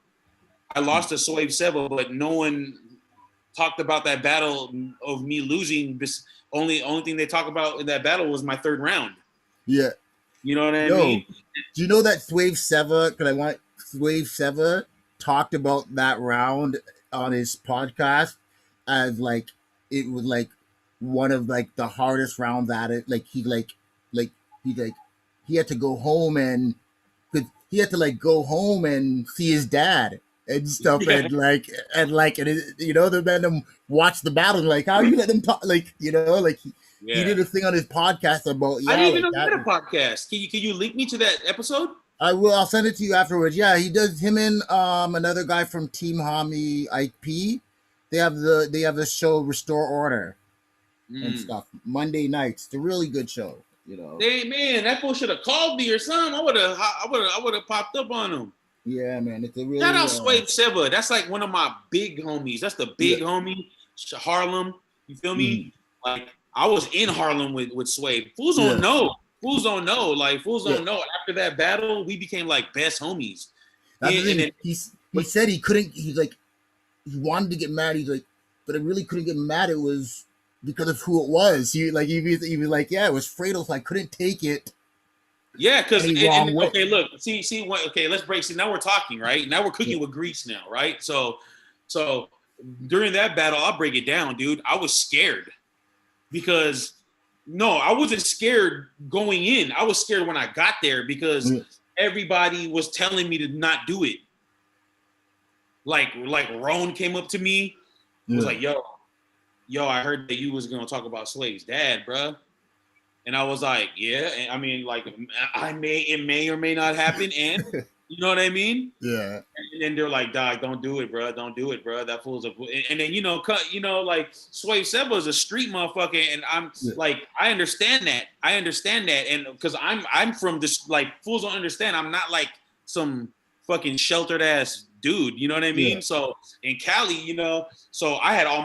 But no one talked about that battle of me losing. This only thing they talk about in that battle was my third round. Yeah. You know what I mean? Do you know that Swave Seva? Because Swave Seva talked about that round on his podcast as like it was like one of like the hardest rounds at it. Like he had to go home and he had to like go home and see his dad and stuff and you know the men watch the battle and like how you let them talk like you know like he did a thing on his podcast about I didn't even know he had a podcast. Can you link me to that episode? I will. I'll send it to you afterwards. Yeah, he does. Him and another guy from Team Hami IP. They have the show Restore Order and stuff. Monday nights. It's a really good show. You know. Hey man, that fool should have called me or something. I would have popped up on him. Yeah, man. It's a really shout out Swave Seva. That's like one of my big homies. That's the big homie. Harlem. You feel me? Like I was in Harlem with Swave. Fools don't know. Like fools don't know. After that battle, we became like best homies. He said he couldn't. He's like he wanted to get mad. He's like, but I really couldn't get mad. It was because of who it was. He was like, yeah, it was Fredo. So I couldn't take it. Yeah, because okay, look, see, okay, let's break. See, now we're talking, right? Now we're cooking with grease now, right? So during that battle, I'll break it down, dude. I was scared because no, I wasn't scared going in. I was scared when I got there because everybody was telling me to not do it. Like Roan came up to me, was like, yo, I heard that you was gonna talk about Slave's dad, bruh. And I was like, yeah. And I mean, like, it may or may not happen, and you know what I mean? Yeah. And then they're like, dog, don't do it, bro. Don't do it, bro. That fool's a. And then like Swave Seva is a street motherfucker, and I'm like, I understand that, and because I'm from this, like, fools don't understand. I'm not like some fucking sheltered ass dude, you know what I mean? So in Cali, you know, so I had all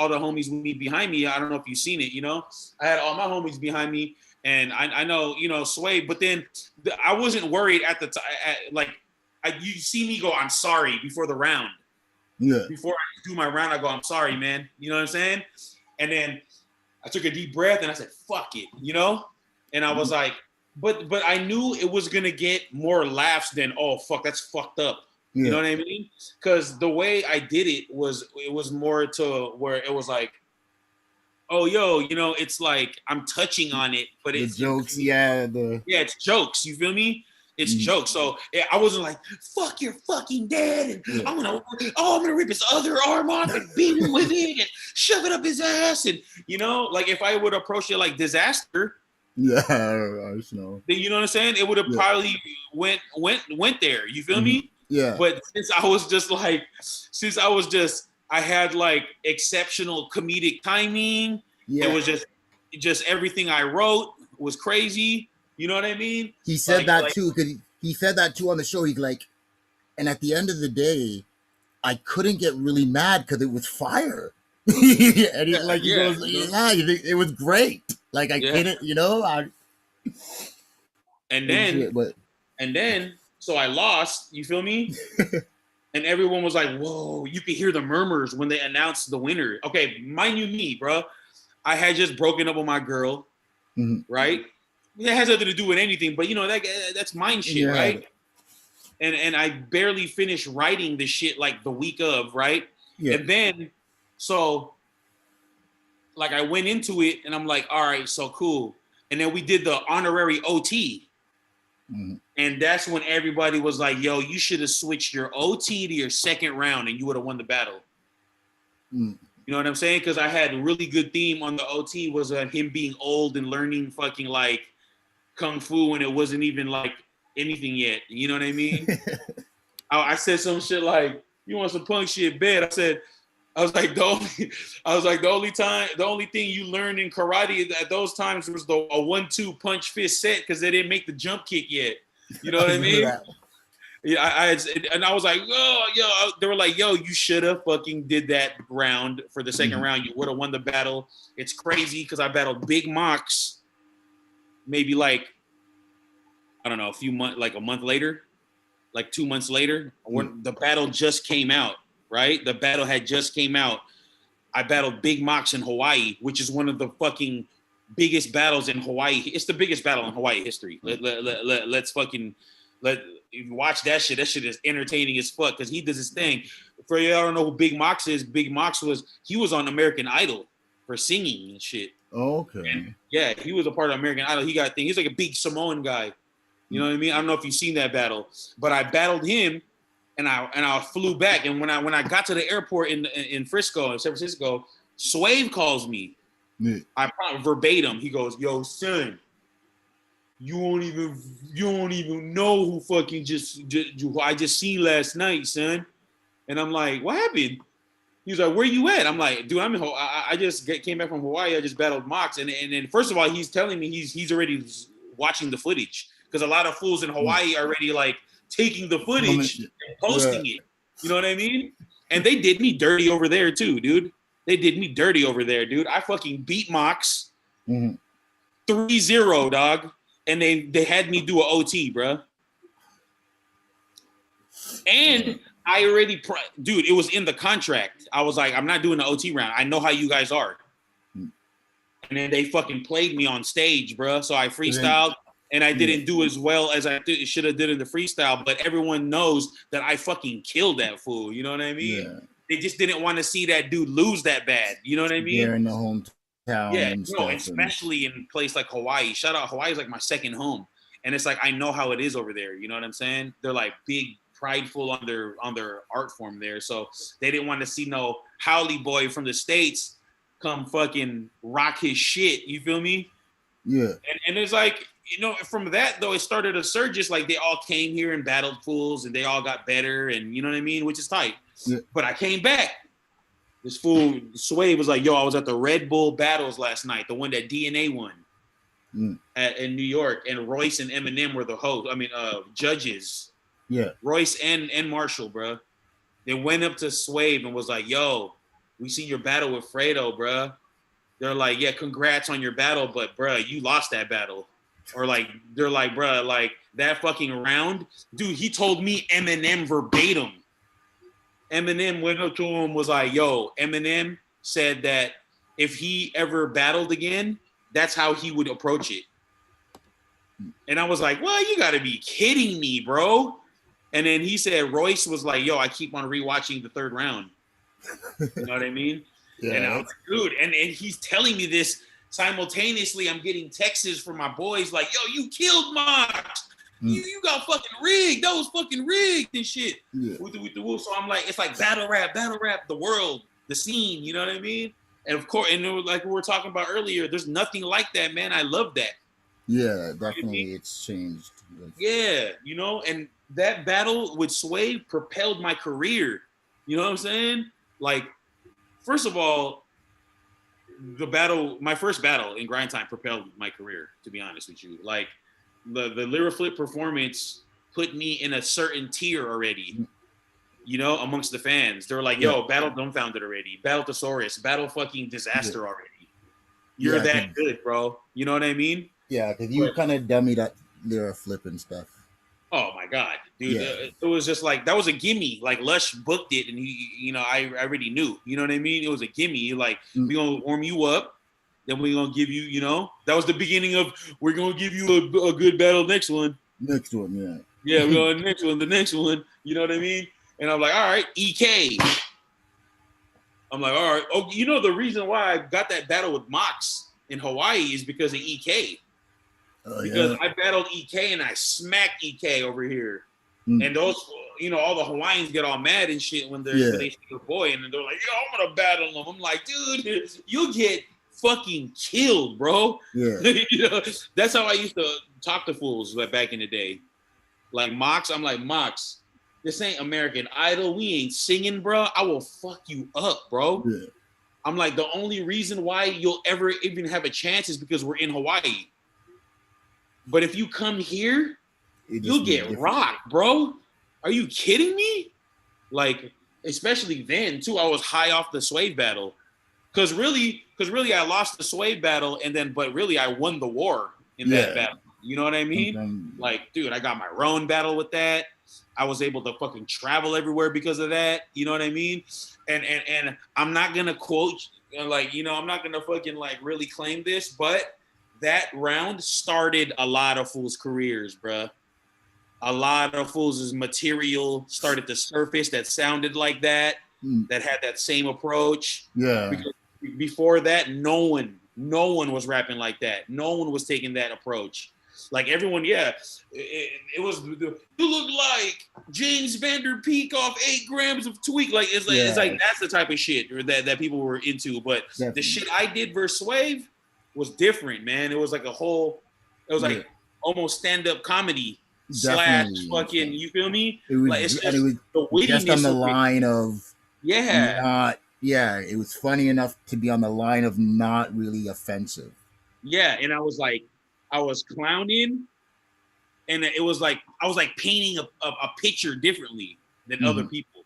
the homies with me behind me. I don't know if you've seen it, you know, I had all my homies behind me, and I know, you know, Sway, but then I wasn't worried at the time. Like, you see me go, I'm sorry before the round. Yeah. Before I do my round, I go, I'm sorry, man. You know what I'm saying? And then I took a deep breath and I said, fuck it, you know? And I was like, but I knew it was gonna get more laughs than, oh fuck, that's fucked up. You know Yeah. what I mean? Because the way I did it was more to where it was like, oh yo, you know, it's like I'm touching on it, but The it's jokes, yeah. yeah, it's jokes. You feel me? It's Mhm. jokes. So yeah, I wasn't like, fuck your fucking dad, and Yeah. I'm gonna rip his other arm off and beat him with it and shove it up his ass. And you know, like if I would approach it like disaster, Yeah. I just know. then you know what I'm saying? It would have Yeah. probably went there. You feel Mhm. me? Yeah. But since I had like exceptional comedic timing. It Yeah. was just everything I wrote was crazy. You know what I mean? He said Like that like too, because he said that too on the show. He's like, and at the end of the day, I couldn't get really mad because it was fire. And he yeah, goes, you know? yeah, it was great. Like I Yeah. couldn't, you know, And and then shit, but so I lost. You feel me? And everyone was like, "Whoa!" You could hear the murmurs when they announced the winner. Okay, mind you, me, bro. I had just broken up with my girl, mhm. right? It has nothing to do with anything, but you know that's mind shit, Yeah, right? And I barely finished writing the shit like the week of, right? yeah, And then so like I went into it and I'm like, all right, so cool. And then we did the honorary OT. mhm. And that's when everybody was like, yo, you should have switched your OT to your second round and you would have won the battle. Mm. You know what I'm saying? Because I had a really good theme on the OT was him being old and learning fucking like kung fu when it wasn't even like anything yet. You know what I mean? I said some shit like, you want some punk shit, bet. I was like, the only thing you learned in karate at those times was a 1-2 punch fist set because they didn't make the jump kick yet. You know I what I remember mean? that. Yeah, and I was like, oh, yo, they were like, yo, you should have fucking did that round for the second Mhm. round. You would have won the battle. It's crazy because I battled Big Mox maybe like, I don't know, a month later, like 2 months later, when the battle just came out, right? The battle had just came out. I battled Big Mox in Hawaii, which is one of the fucking biggest battles in Hawaii. It's the biggest battle in Hawaii history. Let's fucking watch that shit. That shit is entertaining as fuck because he does his thing. For y'all don't know who Big Mox is, Big Mox he was on American Idol for singing and shit. Okay. And yeah, he was a part of American Idol. He got thing. He's like a big Samoan guy. You know what I mean? I don't know if you've seen that battle, but I battled him, and I flew back. And when I got to the airport in Frisco, in San Francisco, Swave calls me. Yeah. I verbatim. He goes, "Yo, son, you don't even know who fucking who I just seen last night, son." And I'm like, "What happened?" He's like, "Where you at?" I'm like, "Dude, I'm in. I just came back from Hawaii. I just battled Mox." And then first of all, he's telling me he's already watching the footage because a lot of fools in Hawaii are already like taking the footage and posting it. You know what I mean? And they did me dirty over there too, dude. They did me dirty over there, dude. I fucking beat Mox 3-0, dog. And they had me do an OT, bro. And I already, dude, it was in the contract. I was like, I'm not doing the OT round. I know how you guys are. And then they fucking played me on stage, bro. So I freestyled, and I didn't do as well as I should have did in the freestyle. But everyone knows that I fucking killed that fool. You know what I mean? Yeah. They just didn't want to see that dude lose that bad. You know what I mean? They're in the hometown and stuff. Especially in a place like Hawaii. Shout out, Hawaii is like my second home. And it's like, I know how it is over there. You know what I'm saying? They're like big, prideful on their art form there. So they didn't want to see no Howley boy from the States come fucking rock his shit. You feel me? Yeah. And it's like, you know, from that though, it started a surge. Just like they all came here and battled fools and they all got better and you know what I mean? Which is tight. Yeah. But I came back. This fool, Sway, was like, yo, I was at the Red Bull battles last night, the one that DNA won in New York. And Royce and Eminem were the judges. Yeah. Royce and Marshall, bro. They went up to Swave and was like, yo, we seen your battle with Fredo, bro. They're like, yeah, congrats on your battle, but bro, you lost that battle. Or like, they're like, bro, like that fucking round, dude, he told me Eminem verbatim. Eminem went up to him, was like, yo, Eminem said that if he ever battled again, that's how he would approach it. And I was like, well, you gotta be kidding me, bro. And then he said Royce was like, yo, I keep on rewatching the third round. You know what I mean? Yeah. And I was like, dude, and he's telling me this simultaneously. I'm getting texts from my boys like, yo, you killed Mox. You got fucking rigged. That was fucking rigged and shit. Yeah. With the wolf. So I'm like, it's like battle rap, the world, the scene. You know what I mean? And of course, and it was like we were talking about earlier, there's nothing like that, man. I love that. Yeah, definitely, it's changed. Yeah, you know, and that battle with Sway propelled my career. You know what I'm saying? Like, first of all, my first battle in Grind Time propelled my career, to be honest with you. Like, the Lyra Flip performance put me in a certain tier already, you know, amongst the fans. They were like, yo, battle Dumbfounded already, battle Thesaurus, battle fucking Disaster already. You're that good, bro. You know what I mean? Yeah, because you kind of dummied up Lyra Flip and stuff. Oh my God, dude! It was just like that was a gimme. Like Lush booked it, and he, you know, I already knew. You know what I mean? It was a gimme. Like we gonna warm you up, then we gonna give you. You know, that was the beginning of we're gonna give you a good battle next one. Next one, yeah. Yeah, we're going the next one. You know what I mean? And I'm like, all right, EK. I'm like, all right. Oh, you know the reason why I got that battle with Mox in Hawaii is because of EK. Because I battled EK and I smacked EK over here. And those, you know, all the Hawaiians get all mad and shit when they see your boy, and they're like, yo, I'm gonna battle him. I'm like, dude, you'll get fucking killed, bro. Yeah. You know, that's how I used to talk to fools like back in the day. Like Mox, I'm like, Mox, this ain't American Idol. We ain't singing, bro. I will fuck you up, bro. Yeah. I'm like, the only reason why you'll ever even have a chance is because we're in Hawaii. But if you come here, you'll get rocked, bro. Are you kidding me? Like, especially then, too, I was high off the Sway battle. Because really, I lost the Sway battle, but really, I won the war in that battle. You know what I mean? Like, dude, I got my Roan battle with that. I was able to fucking travel everywhere because of that. You know what I mean? And I'm not going to quote, like, you know, I'm not going to fucking, like, really claim this, but that round started a lot of fools' careers, bruh. A lot of fools' material started to surface that sounded like that, that had that same approach. Yeah. Because before that, no one was rapping like that. No one was taking that approach. Like everyone, it was, you look like James Vander Peak off 8 grams of tweak. Like it's like that's the type of shit that people were into. But the shit I did versus Wave was different, man. It was like like almost stand-up comedy slash fucking, you feel me? It was, like it's just, and it was the wittiness just on the line of it was funny enough to be on the line of not really offensive. Yeah, and I was clowning, and it was like I was like painting a picture differently than other people.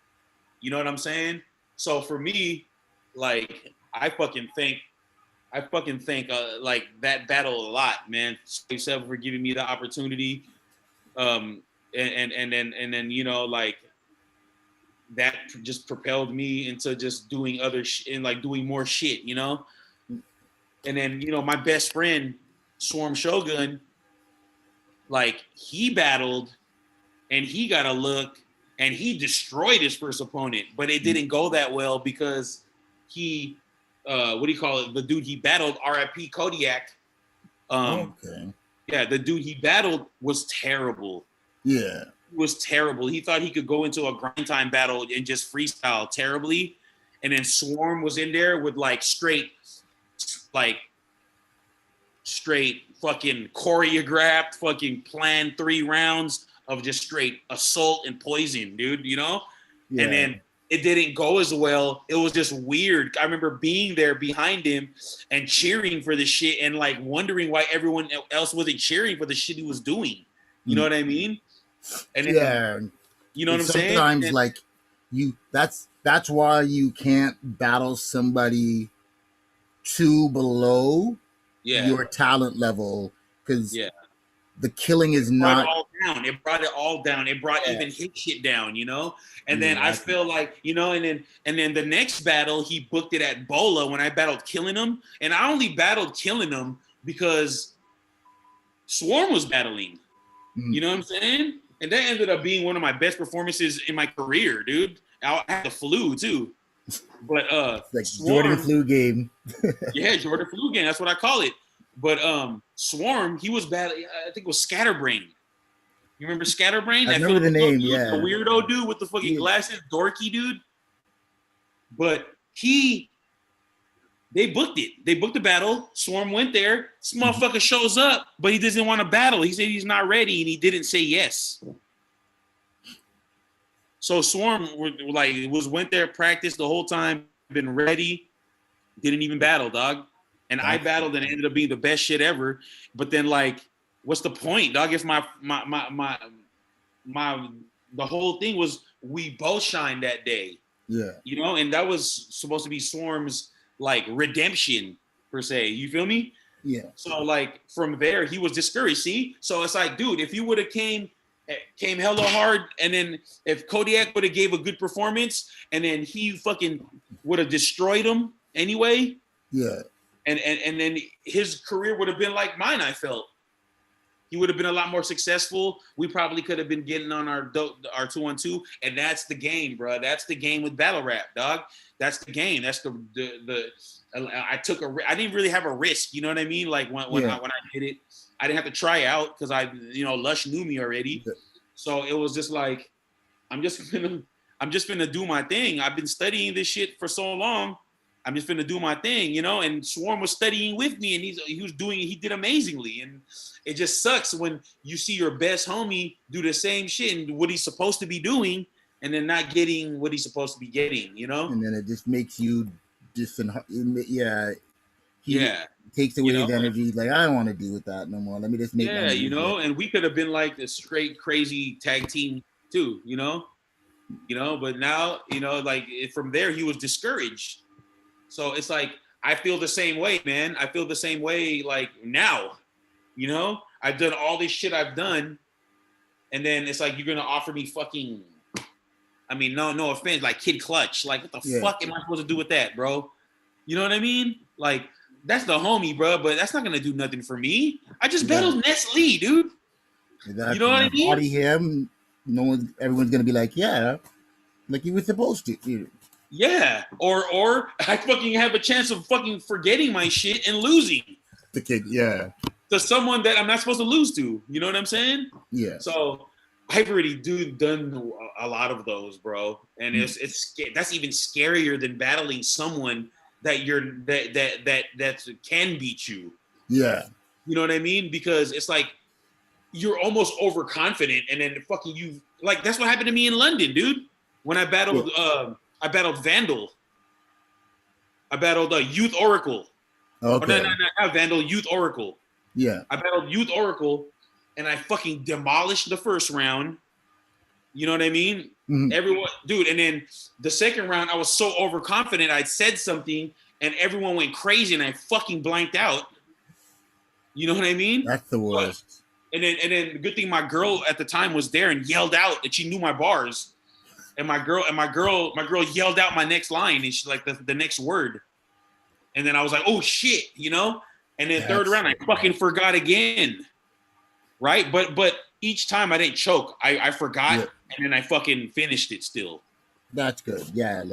You know what I'm saying? So for me, like I fucking think like that battle a lot, man. Thank you for giving me the opportunity, and then you know, like that just propelled me into just doing doing more shit, you know. And then you know, my best friend Swarm Shogun, like he battled, and he got a look, and he destroyed his first opponent, but it didn't go that well because he. What do you call it? The dude he battled, RIP Kodiak. Yeah, the dude he battled was terrible. Yeah. He was terrible. He thought he could go into a grind time battle and just freestyle terribly. And then Swarm was in there with like straight fucking choreographed, fucking planned 3 rounds of just straight assault and poison, dude, you know? Yeah. And then it didn't go as well. It was just weird. I remember being there behind him and cheering for the shit and like wondering why everyone else wasn't cheering for the shit he was doing. You know what I mean? And then, you know what I'm saying? Sometimes like that's why you can't battle somebody too below your talent level, because the killing is not. It brought it all down. It brought even his shit down, you know? And then I feel like, you know, and then the next battle, he booked it at Bola when I battled Killing Him. And I only battled Killing Him because Swarm was battling. You know what I'm saying? And that ended up being one of my best performances in my career, dude. I had the flu too. But Like Swarm, Jordan flu game. yeah, Jordan flu game. That's what I call it. But Swarm, he was bad. I think it was Scatterbrain. You remember Scatterbrain? I That remember the Filipino name, dude, yeah. the weirdo dude with the fucking Yeah. glasses, dorky dude. But they booked it. They booked the battle. Swarm went there. This motherfucker shows up, but he doesn't want to battle. He said he's not ready, and he didn't say yes. So Swarm went there, practiced the whole time, been ready, didn't even battle, dog. And I battled and it ended up being the best shit ever. But then what's the point, dog? If my the whole thing was we both shined that day. Yeah. You know, and that was supposed to be Swarm's redemption per se. You feel me? Yeah. So from there he was discouraged. See? So it's like, dude, if you would have came hella hard, and then if Kodiak would have gave a good performance, and then he fucking would have destroyed him anyway. Yeah. And then his career would have been like mine, I felt. He would have been a lot more successful. We probably could have been getting on our 2-on-2, and that's the game, bro. That's the game with battle rap, dog. That's the game. That's the I didn't really have a risk, you know what I mean? Like when I did it, I didn't have to try out because Lush knew me already. Yeah. So it was just like, I'm just gonna do my thing. I've been studying this shit for so long. I'm just gonna do my thing, and Swarm was studying with me, and he did amazingly. And it just sucks when you see your best homie do the same shit and what he's supposed to be doing, and then not getting what he's supposed to be getting, And then it just makes you different. Yeah. Takes away his energy. Like, I don't want to deal with that no more. Let me just make. Yeah, and we could have been like this straight crazy tag team too, But now, from there he was discouraged. So it's like, I feel the same way, man. I feel the same way now, I've done all this shit I've done. And then it's like, you're going to offer me fucking, no offense, like Kid Clutch. Like, what the fuck am I supposed to do with that, bro? You know what I mean? Like, that's the homie, bro, but that's not going to do nothing for me. I just battled Ness Lee, dude. Exactly. You know what I mean? Body him. Everyone's going to be like, yeah, like you were supposed to. Yeah, or I fucking have a chance of fucking forgetting my shit and losing. The kid, yeah. To someone that I'm not supposed to lose to. You know what I'm saying? Yeah. So I've already done a lot of those, bro, and it's that's even scarier than battling someone that that can beat you. Yeah. You know what I mean? Because it's like you're almost overconfident, and then fucking you that's what happened to me in London, dude. When I battled. Yeah. I battled Vandal. I battled Youth Oracle. Okay. Oh, no, not Vandal, Youth Oracle. Yeah. I battled Youth Oracle, and I fucking demolished the first round. You know what I mean? Mm-hmm. Everyone, dude, and then the second round, I was so overconfident, I said something, and everyone went crazy, and I fucking blanked out. You know what I mean? That's the worst. And then the good thing my girl at the time was there and yelled out that she knew my bars. And my girl yelled out my next line, and she the next word. And then I was like, oh shit, And then third round, I fucking forgot again. Right? But each time I didn't choke. I forgot, and then I fucking finished it still. That's good. Yeah,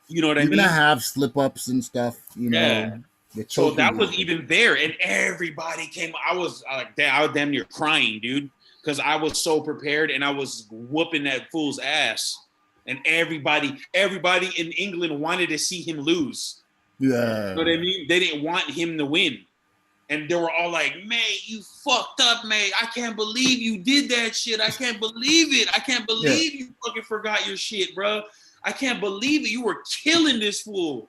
you know what I mean? You're gonna have slip ups and stuff, Yeah. So that was even there, and everybody came. I was damn near crying, dude, because I was so prepared, and I was whooping that fool's ass. And everybody in England wanted to see him lose. Yeah. You know what I mean? They didn't want him to win. And they were all like, mate, you fucked up, mate. I can't believe you did that shit. I can't believe it. I can't believe you fucking forgot your shit, bro. I can't believe it. You were killing this fool.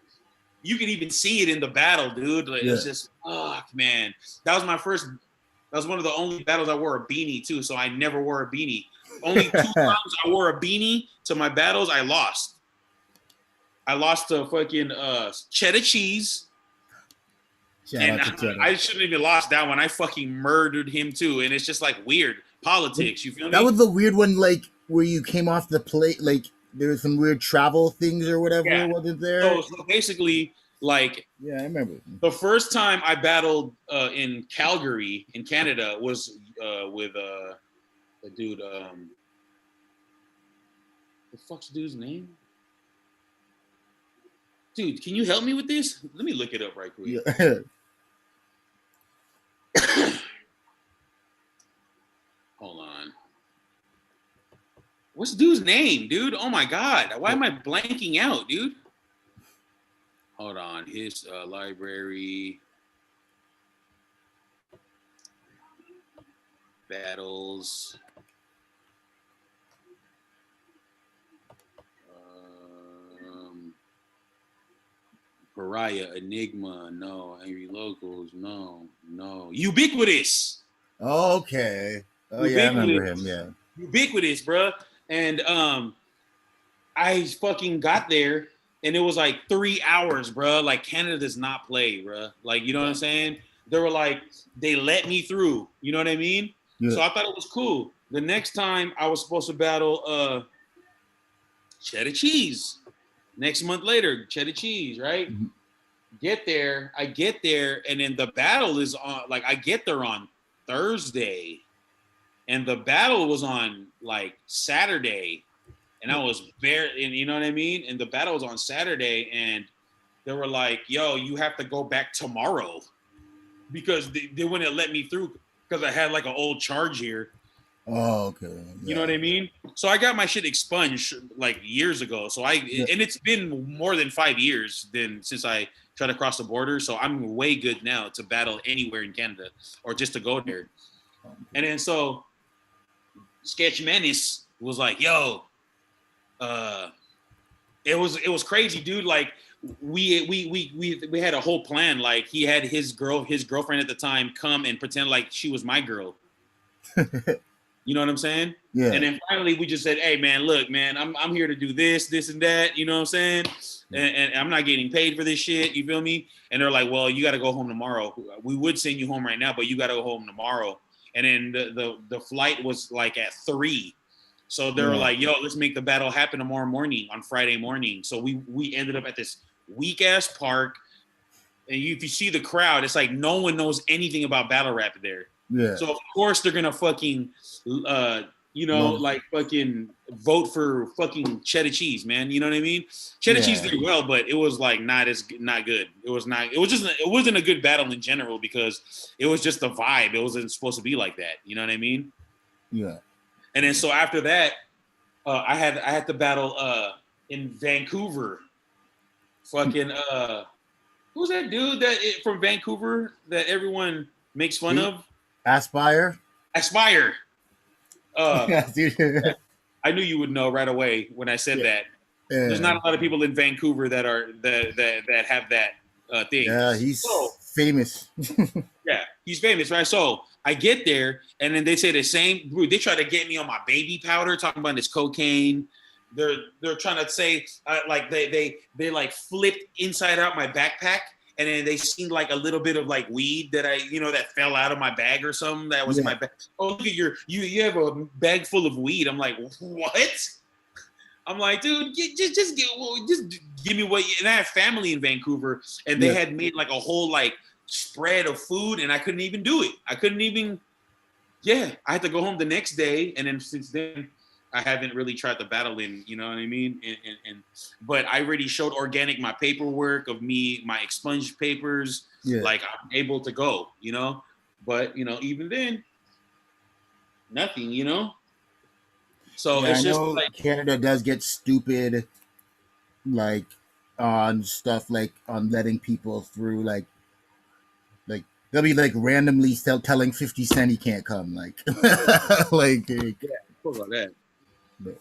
You could even see it in the battle, dude. It's just, fuck, man. That was one of the only battles I wore a beanie, too. So I never wore a beanie. Only 2 times I wore a beanie to my battles, I lost. I lost to fucking cheddar cheese. I shouldn't even lost that one. I fucking murdered him too. And it's just weird politics. You feel me? That was the weird one, where you came off the plate, there was some weird travel things or whatever, wasn't there? So basically, yeah, I remember. The first time I battled in Calgary in Canada was with the dude The fuck's the dude's name? Dude, can you help me with this? Let me look it up right quick. Yeah. Hold on. What's the dude's name, dude? Oh my God. Why am I blanking out, dude? Hold on. His library. Battles. Pariah, Enigma, no. Angry Locals, no. Ubiquitous. Okay. Oh yeah, I remember him. Yeah. Ubiquitous, bro. And I fucking got there, and it was like 3 hours, bro. Like Canada does not play, bro. Like, you know what I'm saying? They were like, they let me through. You know what I mean? Yeah. So I thought it was cool. The next time I was supposed to battle Cheddar Cheese. Next month later, Cheddar Cheese, right? Mm-hmm. I get there, and then the battle is on, like, I get there on Thursday, and the battle was on, like, Saturday, and I was very, and you know what I mean? And the battle was on Saturday, and they were like, yo, you have to go back tomorrow, because they wouldn't let me through, because I had, like, an old charge here. Oh, okay. Yeah. You know what I mean? So I got my shit expunged like years ago. So and it's been more than 5 years since I tried to cross the border. So I'm way good now to battle anywhere in Canada or just to go there. And then so Sketch Menace was like, yo, it was crazy, dude. Like we had a whole plan. Like he had his girlfriend at the time come and pretend like she was my girl. You know what I'm saying? Yeah. And then finally we just said, hey man, look, man, I'm here to do this and that. You know what I'm saying? And I'm not getting paid for this shit. You feel me? And they're like, well, you got to go home tomorrow. We would send you home right now, but you got to go home tomorrow. And then the flight was like at 3. So they were like, yo, let's make the battle happen tomorrow morning on Friday morning. So we ended up at this weak ass park. And if you see the crowd, it's like no one knows anything about battle rap there. Yeah. So of course they're gonna fucking, like fucking vote for fucking Cheddar Cheese, man. You know what I mean? Cheddar Cheese did well, but it was like not good. It wasn't a good battle in general because it was just the vibe. It wasn't supposed to be like that. You know what I mean? Yeah. And then so after that, I had to battle in Vancouver. Fucking who's that dude from Vancouver that everyone makes fun of? Aspire. I knew you would know right away when I said that. Yeah. There's not a lot of people in Vancouver that have that thing. Yeah, he's famous. Yeah, he's famous, right? So I get there, and then they say the same. They try to get me on my baby powder, talking about this cocaine. They're trying to say like they like flipped inside out my backpack. And then they seen like a little bit of like weed that that fell out of my bag or something that was in my bag. Oh, look at you have a bag full of weed. I'm like, what? I'm like, dude, just give me what. And I have family in Vancouver, and they had made like a whole like spread of food, and I couldn't even do it. I had to go home the next day, and then since then, I haven't really tried to battle in, you know what I mean? But I already showed Organic my paperwork of my expunged papers. Yeah. Like I'm able to go, but even then, nothing, So it's just like Canada does get stupid, like on stuff like on letting people through, like they'll be like randomly telling 50 Cent he can't come, like like about that. But,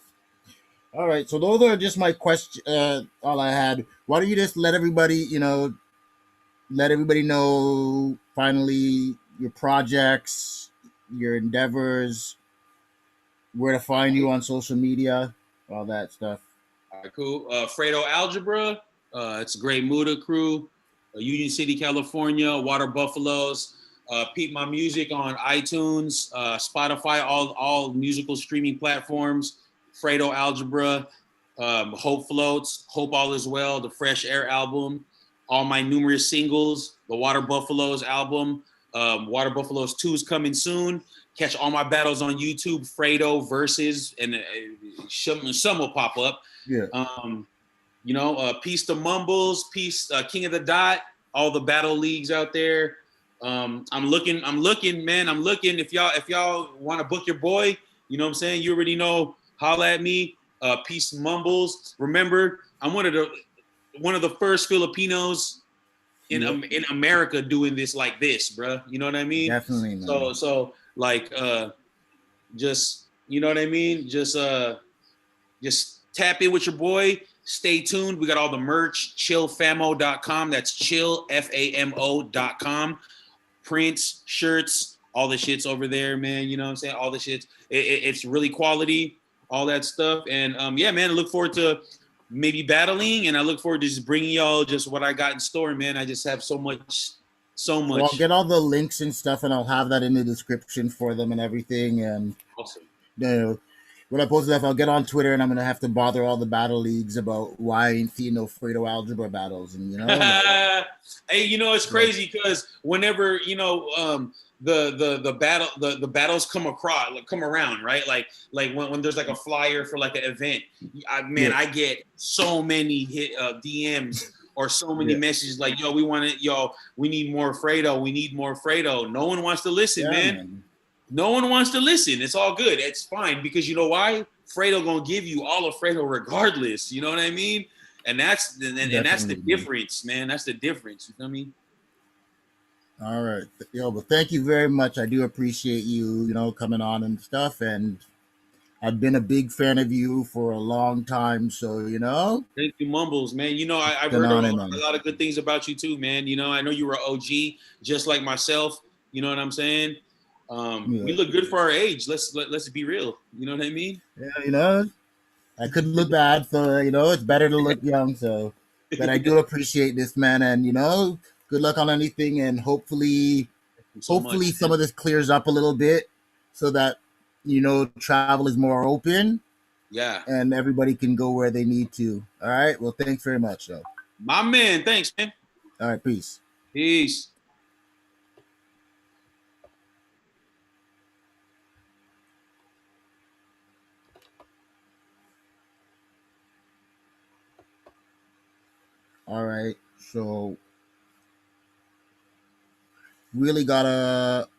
all right, so those are just my question. All I had. Why don't you just let everybody know finally your projects, your endeavors, where to find you on social media, all that stuff. All right, cool. Fredo Algebra. It's a great Muda crew. Union City, California. Water Buffaloes. Peep my music on iTunes, Spotify, all musical streaming platforms. Fredo Algebra, Hope Floats, Hope All Is Well, the Fresh Air album, all my numerous singles, the Water Buffaloes album, Water Buffaloes 2 is coming soon, Catch all my battles on YouTube, Fredo versus, and some will pop up. Yeah. Peace to Mumbles, peace, King of the Dot, all the battle leagues out there. I'm looking, man. I'm looking. If y'all want to book your boy, you know what I'm saying? You already know. Holla at me. Peace Mumbles. Remember, I'm one of the first Filipinos in America doing this like this, bro. You know what I mean? Definitely, man. So like, just, you know what I mean? Just tap in with your boy. Stay tuned. We got all the merch, chillfamo.com. That's chillfamo.com. Prints, shirts, all the shit's over there, man. You know what I'm saying? All the shit's, it's really quality, all that stuff. And yeah, man, I look forward to maybe battling, and I look forward to just bringing y'all just what I got in store, man. I just have so much. So I'll get all the links and stuff, and I'll have that in the description for them and everything. And awesome. When I post stuff, I'll get on Twitter, and I'm gonna have to bother all the battle leagues about why I ain't seen no Fredo Algebra battles, and hey, it's crazy because whenever the battles come around, right? Like when there's like a flyer for like an event, I get so many DMs or so many messages like, yo, we need more Fredo. We need more Fredo. No one wants to listen, man. No one wants to listen. It's all good. It's fine because you know why? Fredo gonna give you all of Fredo regardless. You know what I mean? And that's the difference, man. That's the difference. You feel me? All right, but thank you very much. I do appreciate you, coming on and stuff. And I've been a big fan of you for a long time. So, Thank you, Mumbles, man. I've heard a lot of good things about you too, man. I know you were an OG, just like myself. You know what I'm saying? We look good for our age. Let's be real. You know what I mean? Yeah, I couldn't look bad, so it's better to look young. So, but I do appreciate this, man, and good luck on anything, and hopefully some of this clears up a little bit, so that travel is more open. Yeah, and everybody can go where they need to. All right. Well, thanks very much, though. My man. Thanks, man. All right. Peace. Peace. All right, so really gotta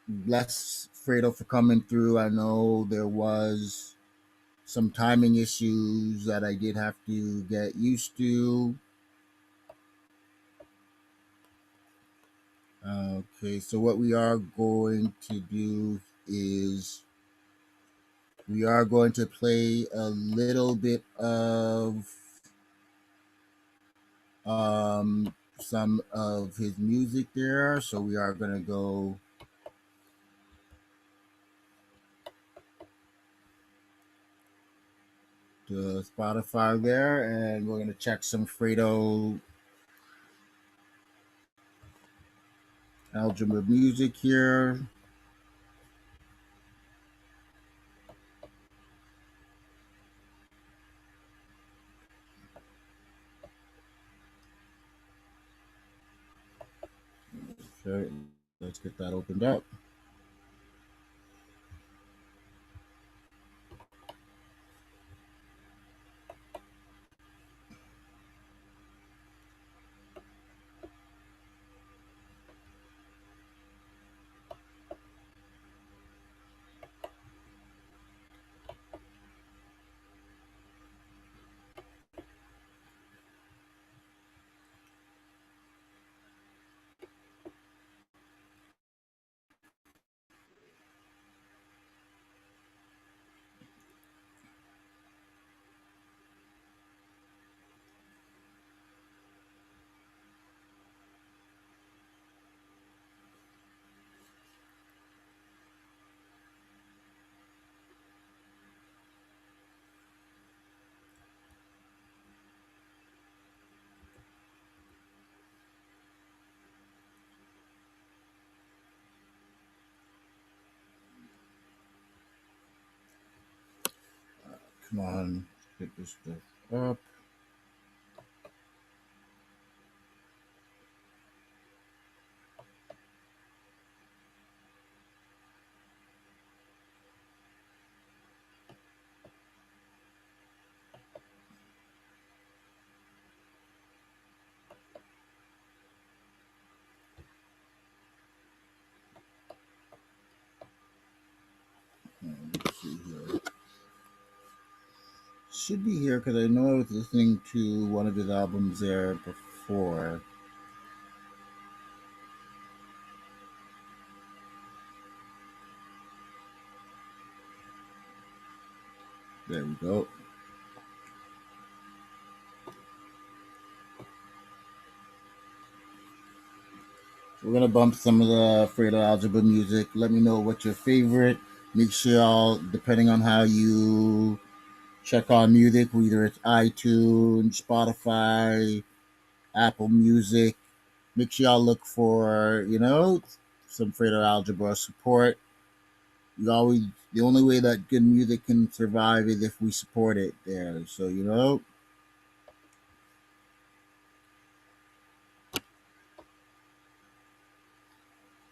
bless Fredo for coming through. I know there was some timing issues that I did have to get used to. Okay, so what we are going to do is we are going to play a little bit of some of his music there. So we are going to go to Spotify there, and we're going to check some Fredo Algebra music here. Okay, let's get that opened up. Come on, get this stuff up. should be here because I know I was listening to one of his albums there before. There we go. We're gonna bump some of the Fredo Algebra music. Let me know what's your favorite. Make sure y'all, depending on how you check on music, whether it's iTunes, Spotify, Apple Music, make sure y'all look for, some Fredo Algebra support. The only way that good music can survive is if we support it there. So.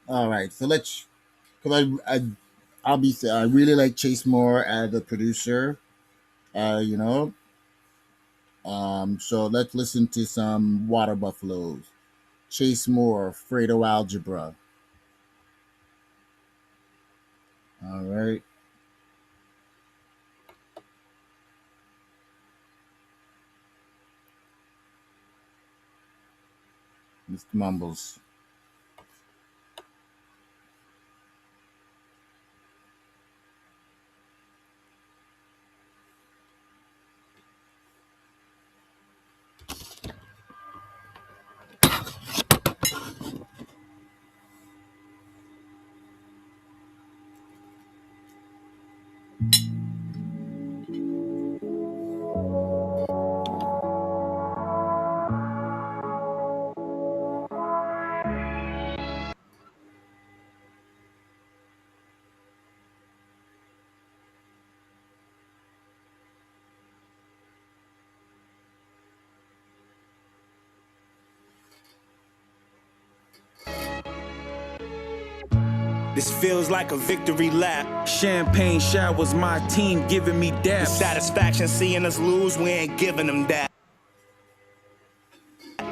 All right, so because I really like Chase Moore as a producer, uh, you know. So let's listen to some Water Buffaloes. Chase Moore, Fredo Algebra. All right. Mr. Mumbles. This feels like a victory lap. Champagne showers, my team giving me daps. The satisfaction seeing us lose, we ain't giving them that.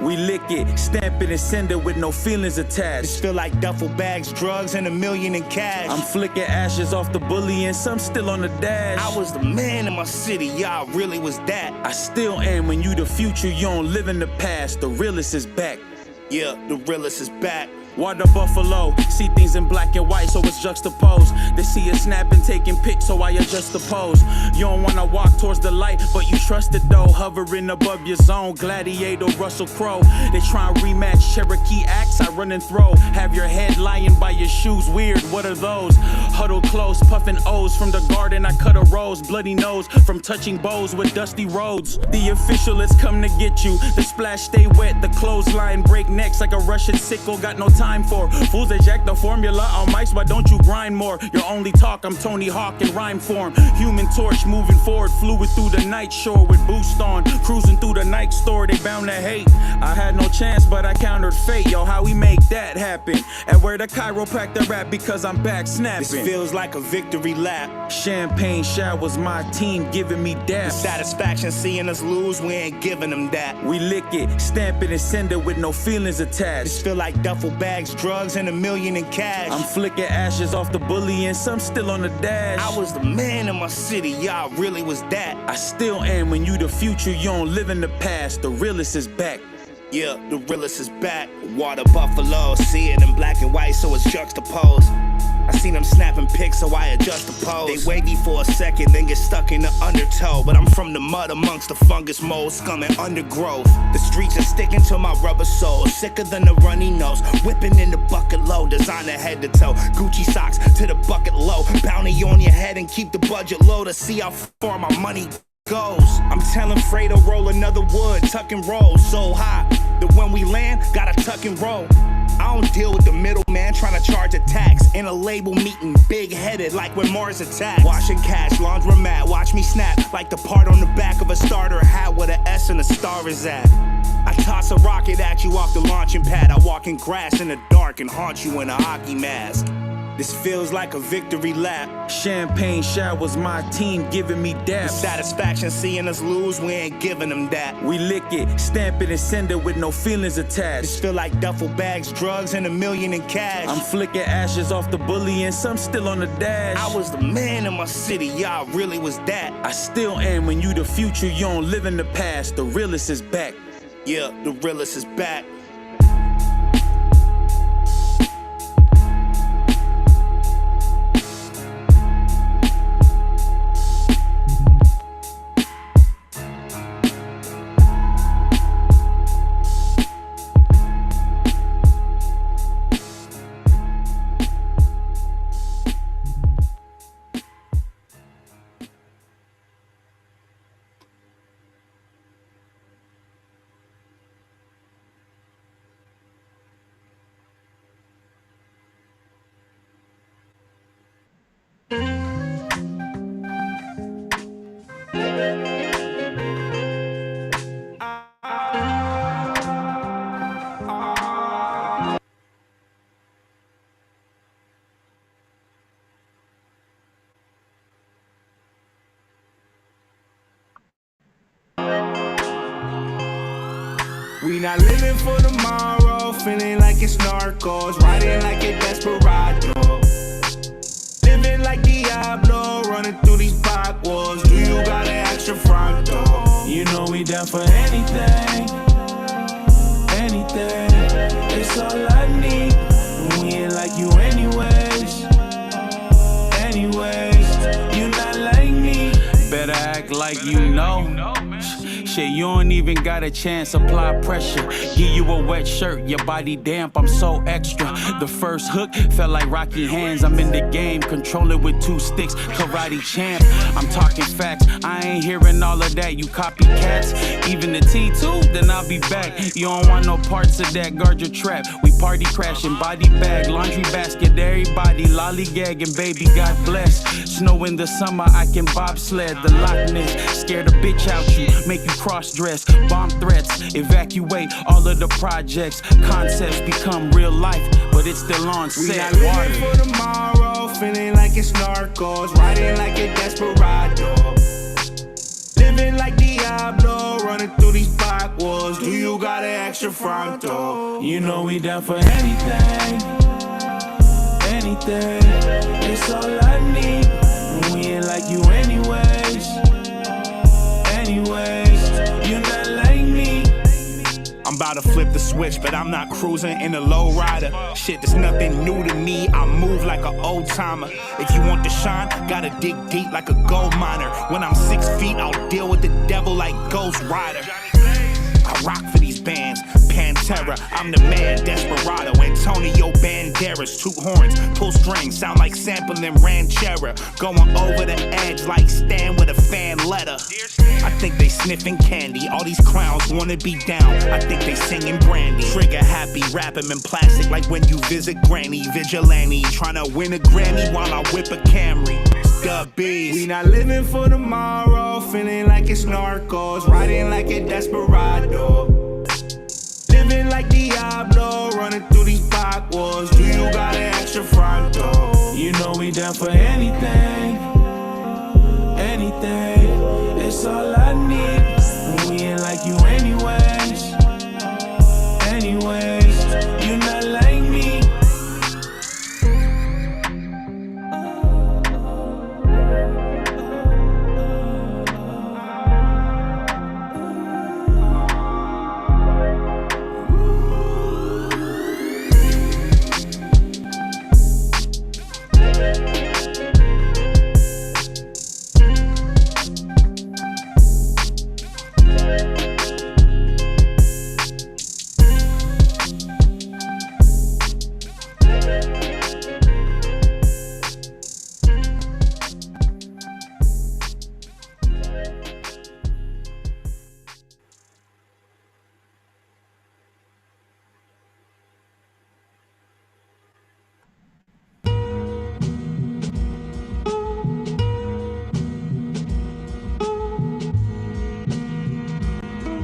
We lick it, stamp it, and send it with no feelings attached. This feel like duffel bags, drugs, and $1 million in cash. I'm flicking ashes off the bully and some still on the dash. I was the man in my city, y'all really was that. I still am. When you the future, you don't live in the past. The realest is back. Yeah, the realest is back. Water buffalo, see things in black and white, so it's juxtaposed. They see us snapping, taking pics, so I adjust the pose. You don't wanna walk towards the light, but you trust it though. Hovering above your zone, gladiator, Russell Crowe. They try and rematch Cherokee acts, I run and throw. Have your head lying by your shoes, weird, what are those? Huddle close, puffing O's from the garden, I cut a rose. Bloody nose from touching bows with dusty roads. The official has come to get you. The splash stay wet, the clothesline break necks like a Russian sickle. Got no time for fools that jack the formula on mics. Why don't you grind more? Your only talk, I'm Tony Hawk in rhyme form. Human torch moving forward, fluid through the night shore with boost on. Cruising through the Nike store, they bound to hate. I had no chance, but I countered fate. Yo, how we make that happen? And where the chiropractor rap because I'm back snapping. This feels like a victory lap. Champagne showers, my team giving me daps. The satisfaction seeing us lose, we ain't giving them that. We lick it, stamp it, and send it with no feelings attached. This feel like duffel bags, drugs, and $1 million in cash. I'm flicking ashes off the bully and some still on the dash. I was the man in my city, y'all really was that. I still am. When you the future, you don't live in the past. The realest is back. Yeah, the realest is back. Water buffalo, see it in black and white, so it's juxtaposed. I seen them snapping pics, so I adjust the pose. They wavy for a second, then get stuck in the undertow. But I'm from the mud amongst the fungus mold, scum and undergrowth. The streets are sticking to my rubber soul, sicker than a runny nose. Whipping in the bucket low, designer head to toe. Gucci socks to the bucket low. Bounty on your head and keep the budget low to see how far my money goes. I'm telling Fredo, roll another wood, tuck and roll. So high that when we land, gotta tuck and roll. I don't deal with the middleman trying to charge a tax. In a label meeting, big-headed like when Mars attacks. Washing cash, laundromat, watch me snap like the part on the back of a starter hat where the S and the star is at. I toss a rocket at you off the launching pad. I walk in grass in the dark and haunt you in a hockey mask. This feels like a victory lap. Champagne showers, my team giving me daps. The satisfaction seeing us lose, we ain't giving them that. We lick it, stamp it and send it with no feelings attached. This feel like duffel bags, drugs, and $1 million in cash. I'm flicking ashes off the bully and some still on the dash. I was the man in my city, y'all really was that. I still am. When you the future, you don't live in the past. The realest is back. Yeah, the realest is back. We not living for tomorrow, feeling like it's narcos, riding like a desperado. Living like Diablo, running through these back walls. Do you got an extra front door? You know we down for anything, anything. It's all I need. We ain't like you anyways, anyways. You not like me. Better act like you know. Shit, you don't even got a chance, apply pressure. Give you a wet shirt, your body damp, I'm so extra. The first hook felt like Rocky hands, I'm in the game, control it with 2 sticks, karate champ. I'm talking facts, I ain't hearing all of that, you copycats. Even the T2, then I'll be back. You don't want no parts of that, guard your trap. We party crashing, body bag, laundry basket, everybody lollygagging, baby, God bless. Snow in the summer, I can bobsled, the Loch Ness. Scare the bitch out you, make you cross-dress, bomb threats, evacuate all of the projects. Concepts become real life, but it's still on set. We not living for tomorrow, feeling like it's narcos, riding like a desperado. Living like Diablo, running through these back walls. Do you got an extra front door? You know we down for anything, anything. It's all I need. We ain't like you anyways, anyways. You not like me. I'm about to flip the switch, but I'm not cruising in a low rider. Shit, there's nothing new to me. I move like an old timer. If you want to shine, gotta dig deep like a gold miner. When I'm 6 feet, I'll deal with the devil like Ghost Rider. I rock for these bands, Pantera, I'm the man, Desperado, Antonio Banderas, 2 horns, pull strings, sound like sampling Ranchera, going over the edge like Stan with a fan letter. I think they sniffing candy, all these clowns wanna be down, I think they singing Brandy. Trigger happy, rap 'em in plastic like when you visit Granny. Vigilante, tryna win a Grammy while I whip a Camry. We not living for tomorrow, feeling like it's narcos, riding like a desperado. Living like Diablo, running through these back walls. Do you got an extra front door? You know we down for anything, anything. It's all I need. We ain't like you anyways, anyways. You not like me.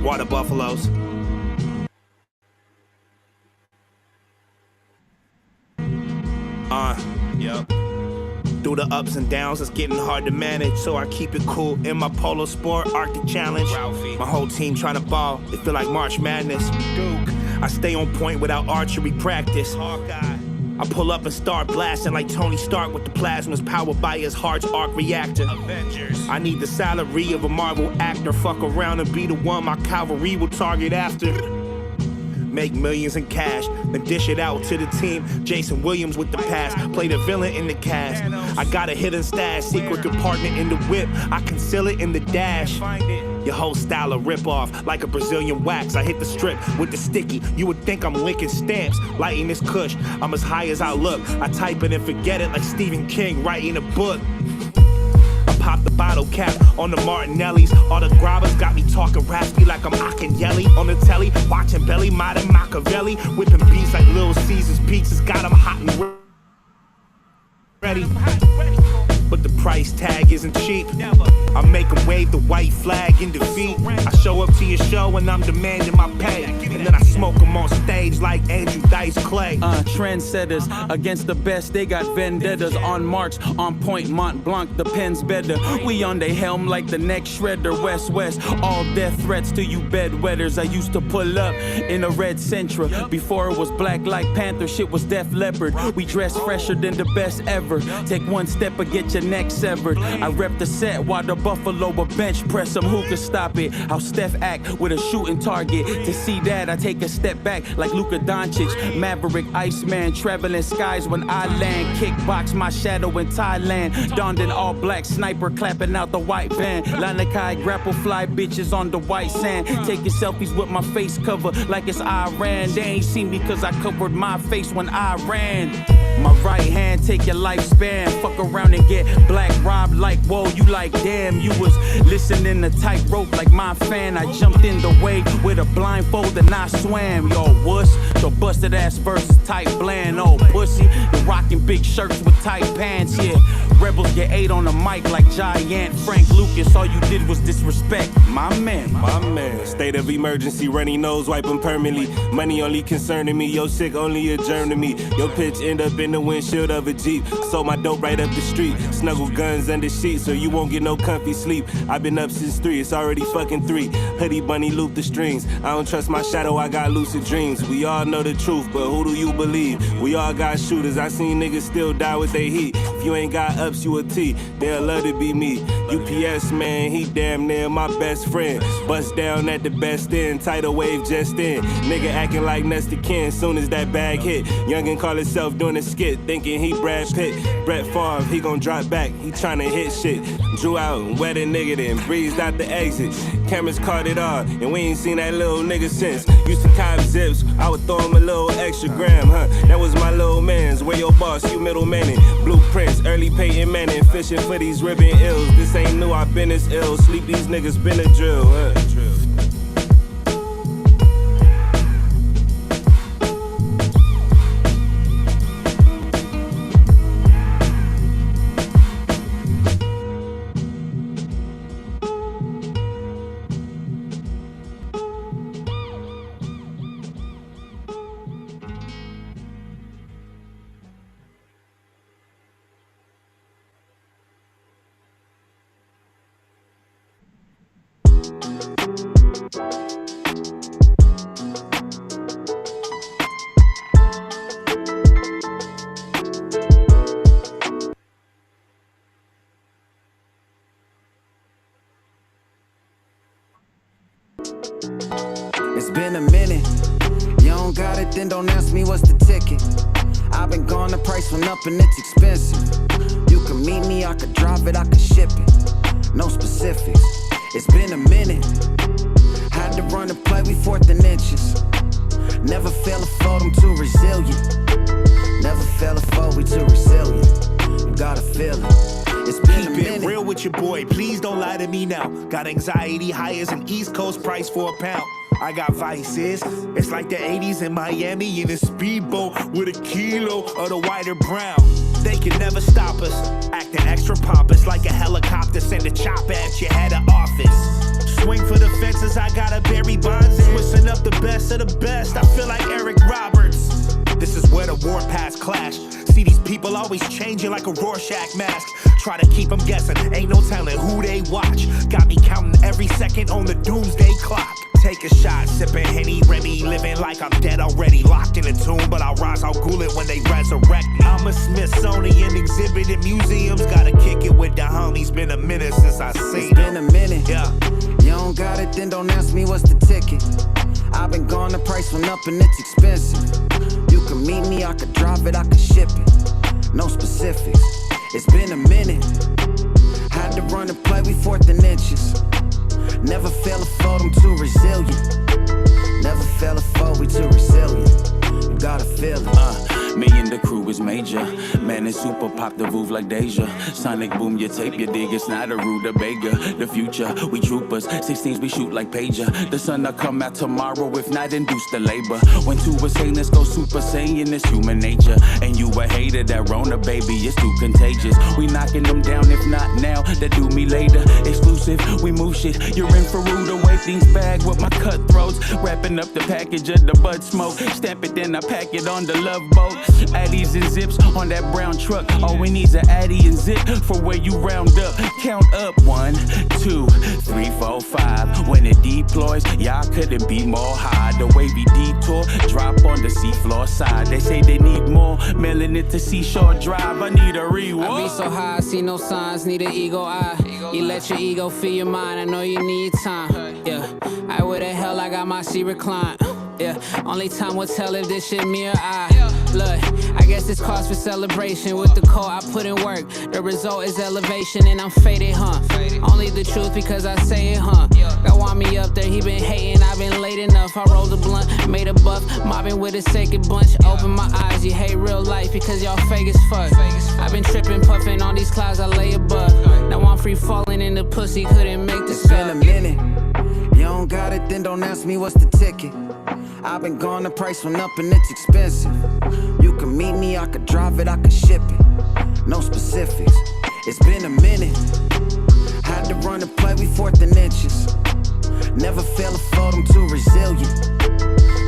Water buffaloes. through the ups and downs, it's getting hard to manage, so I keep it cool in my polo sport Arctic Challenge. My whole team trying to ball, it feel like March Madness. Duke, I stay on point without archery practice. I pull up and start blasting like Tony Stark with the plasmas powered by his heart's arc reactor. Avengers. I need the salary of a Marvel actor. Fuck around and be the one my cavalry will target after. Make millions in cash, then dish it out to the team. Jason Williams with the pass, play the villain in the cast. I got a hidden stash, secret compartment in the whip. I conceal it in the dash. Your whole style a rip-off, like a Brazilian wax. I hit the strip with the sticky. You would think I'm licking stamps, lighting this kush. I'm as high as I look. I type it and forget it like Stephen King writing a book. Pop the bottle cap on the Martinellis. All the grabbers got me talking raspy like I'm Akinyele on the telly, watching Belly Modern Machiavelli, whipping beats like Little Caesar's pizzas. Got them hot and ready. But the price tag isn't cheap. I make them wave the white flag in defeat. I show up to your show and I'm demanding my pay, and then I smoke them on stage like Andrew Dice Clay. Trendsetters against the best, they got vendettas. On marks, on point, Mont Blanc, the pen's better. We on they helm like the next shredder. West, all death threats to you bedwetters. I used to pull up in a red Sentra. Before it was black like Panther, shit was Def Leppard. We dress fresher than the best ever. Take one step or get your neck severed. I rep the set while the Buffalo will bench press them. Who could stop it? How Steph act with a shooting target. To see that, I take a step back like Luka Doncic. Maverick, Iceman, traveling skies when I land. Kickbox my shadow in Thailand. Donned in all black, sniper clapping out the white van. Lanakai grapple fly bitches on the white sand. Taking selfies with my face covered like it's Iran. They ain't seen me cause I covered my face when I ran. My right hand take your lifespan. Fuck around and get black robbed like whoa. You like damn, you was listening to tightrope like my fan. I jumped in the wave with a blindfold and I swam. Yo, wuss, so busted ass versus tight bland. Oh, pussy, you're rocking big shirts with tight pants. Yeah, rebels get ate on the mic like giant Frank Lucas. All you did was disrespect my man. State of emergency, runny nose, wipe them permanently. Money only concerning me, yo sick only adjourn to me. Your pitch end up in the windshield of a Jeep. Sold my dope right up the street. Snuggle guns under sheets so you won't get no comfy sleep. I've been up since 3, it's already fucking 3. Hoodie bunny loop the strings. I don't trust my shadow, I got lucid dreams. We all know the truth, but who do you believe? We all got shooters, I seen niggas still die with they heat. If you ain't got ups, you a T, they'll love to be me. UPS man, he damn near my best friend. Bust down at the best end, tidal wave just in. Nigga acting like Nestor Ken, soon as that bag hit. Youngin' call himself doing a skit, thinking he Brad Pitt. Brett Favre, he gon' drop back, he tryna hit shit. Drew out and wet a nigga then breezed out the exit. Cameras caught it all, and we ain't seen that little nigga since. Used to cop zips, I would throw him a little extra gram, huh? That was my little mans, where your boss, you middlemanin'. Blueprints, early Peyton Manning, fishing for these ribbon ills. This ain't new, I been this ill, sleep these niggas been a drill, huh? It's been a minute. You don't got it, then don't ask me what's the ticket. I've been gone, the price went up and it's expensive. You can meet me, I could drive it, I could ship it. No specifics. It's been a minute. Had to run the play, we 4th and inches. Never fell afloat, I'm too resilient. Never fell afloat, we too resilient. You gotta feel it. It's been a minute. Keep it real with your boy, please don't lie to me now. Got anxiety high as an East Coast price for a pound. I got vices, it's like the 80s in Miami in a speedboat with a kilo of the white or brown. They can never stop us, acting extra pompous like a helicopter, send a chopper at your head of office. Swing for the fences, I gotta bury bonds in. Twisting up the best of the best, I feel like Eric Roberts. This is where the warpaths clash. See these people always changing like a Rorschach mask. Try to keep them guessing, ain't no telling who they watch. Got me counting every second on the doomsday clock. Take a shot, sipping Henny Remy, living like I'm dead already. Locked in a tomb, but I'll rise, I'll cool it when they resurrect me. I'm a Smithsonian exhibit in museums. Gotta kick it with the homies, been a minute since I seen It's been a minute. Yeah. You don't got it, then don't ask me what's the ticket. I've been gone, the price went up and it's expensive. You can meet me, I could drive it, I could ship it. No specifics. It's been a minute. Had to run and play, we 4th and inches. Never fell a fold, I'm too resilient. Never fell a fold, we too resilient. You gotta feel it. Me and the crew is major. Man is super, pop the groove like Deja. Sonic boom, your tape, you dig, it's not a rutabaga. The future, we troopers, 16s we shoot like pager. The sun will come out tomorrow, if not induce the labor. When two was saying let's go super saiyan, it's human nature. And you a hater, that Rona baby, it's too contagious. We knocking them down, if not now, that do me later. Exclusive, we move shit, you're in for rude awakenings. Bag with my cutthroats, wrapping up the package of the bud smoke. Stamp it, then I pack it on the love boat. Addies and zips on that brown truck. All we need's an Addy and zip for where you round up. Count up 1, 2, 3, 4, 5. When it deploys, y'all couldn't be more high. The wavy detour, drop on the seafloor side. They say they need more, mailing it to Seashore Drive. I need a reward. I be so high, I see no signs, need an ego eye. You let your ego feel your mind, I know you need time. Yeah, I where the hell I got my seat reclined. Yeah, only time will tell if this shit me or I. Look, I guess it's cause for celebration. With the code I put in work, the result is elevation. And I'm faded, huh? Only the truth because I say it, huh? God want me up there, he been hating, I been late enough. I rolled a blunt, made a buff, mobbing with a sacred bunch. Open my eyes, you hate real life because y'all fake as fuck. I've been tripping, puffing on these clouds I lay above. Now I'm free falling in the pussy, couldn't make this It's been a minute. You don't got it, then don't ask me what's the ticket. I've been gone, the price went up and it's expensive. You can meet me, I could drive it, I could ship it. No specifics. It's been a minute. Had to run and play, we 4th and inches. Never fell a fold, I'm too resilient.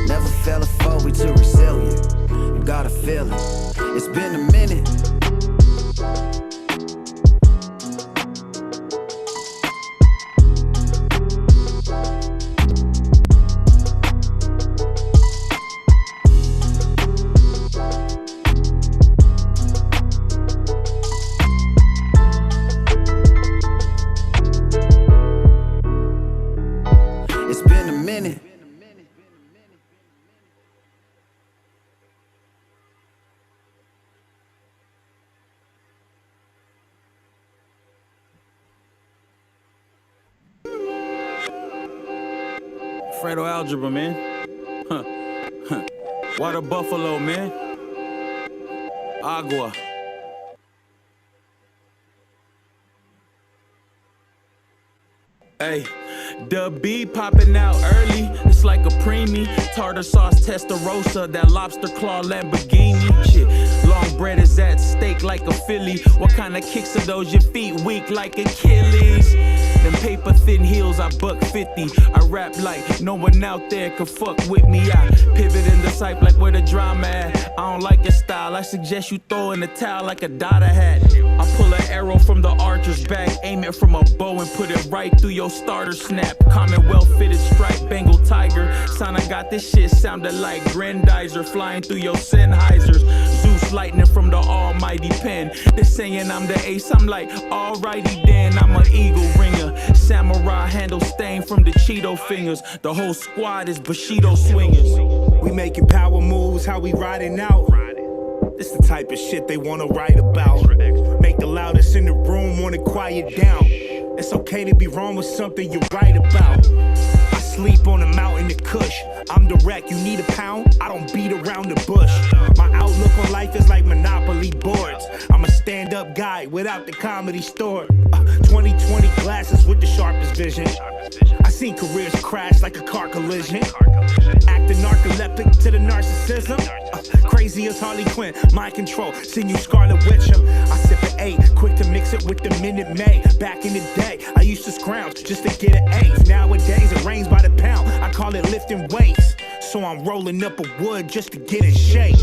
Never fell a fold, we too resilient. You gotta feel it. It's been a minute. Fredo Algebra, man. Water Buffalo, man. Agua. Hey, the B popping out early. It's like a preemie. Tartar sauce Testarossa, that lobster claw Lamborghini. Shit, long bread is at stake like a Philly. What kind of kicks are those? Your feet weak like Achilles. Them paper thin heels, I $1.50. I rap like no one out there could fuck with me. I pivot in the sight like where the drama at. I don't like your style, I suggest you throw in the towel like a Dada hat. I pull an arrow from the archer's back, aim it from a bow and put it right through your starter snap. Commonwealth fitted stripe, Bengal tiger. Son, I got this shit sounded like Grandizer flying through your Sennheisers. Zeus lightning from the almighty pen. They're saying I'm the ace, I'm like, alrighty then, I'm an eagle ringer. Samurai handle stain from the Cheeto fingers. The whole squad is Bushido swingers. We making power moves, how we riding out. This the type of shit they wanna write about. Make the loudest in the room wanna quiet down. It's okay to be wrong with something you're right about. I sleep on a mountain of Kush. I'm direct, you need a pound? I don't beat around the bush. My outlook on life is like Monopoly boards. I'm a stand-up guy without the comedy store. 20/20 glasses with the sharpest vision. I seen careers crash like a car collision. Acting narcoleptic to the narcissism. Crazy as Harley Quinn, mind control. Seen you Scarlet Witch 'em. I sip an 8, quick to mix it with the Minute Maid. Back in the day, I used to scrounge just to get an 8. Nowadays it rains by the pound. I call it lifting weights. So I'm rolling up a wood just to get in shape.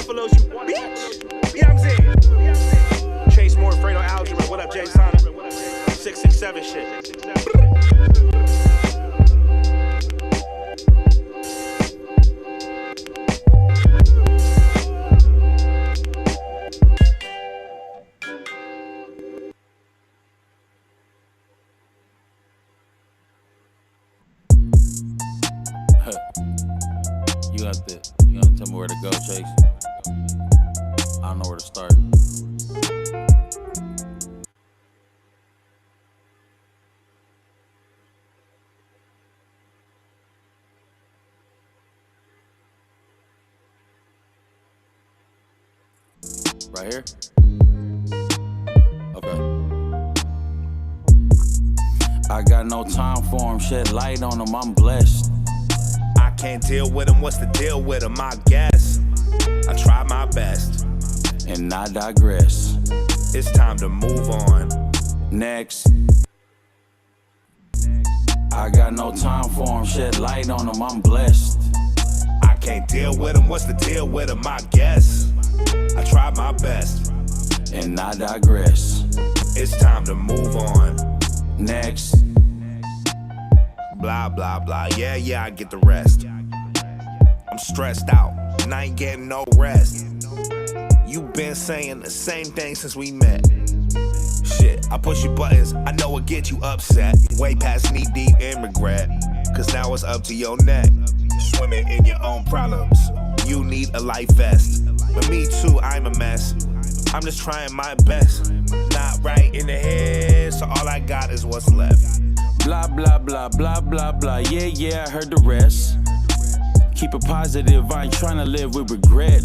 buffaloes, you bitch. Yeah, I'm saying. Chase more Fredo Algebra. What up, Jay Sonic? 667 shit. You gonna tell me where to go, Chase? I don't know where to start. Right here? Okay. I got no time for him, shed light on him, I'm blessed. I can't deal with him, what's the deal with him? I guess I try my best, and I digress. It's time to move on. Next. I got no time for him, shed light on him, I'm blessed. I can't deal with him, what's the deal with him? I guess I try my best, and I digress. It's time to move on. Next. Blah, blah, blah, yeah, I get the rest. I'm stressed out, and I ain't getting no rest. You been saying the same thing since we met. Shit, I push your buttons, I know it get you upset. Way past knee deep in regret, cause now it's up to your neck. Swimming in your own problems, you need a life vest. But me too, I'm a mess. I'm just trying my best. Not right in the head, so all I got is what's left. Blah, blah, blah, blah, blah, blah, yeah, I heard the rest. Keep it positive, I ain't trying to live with regret.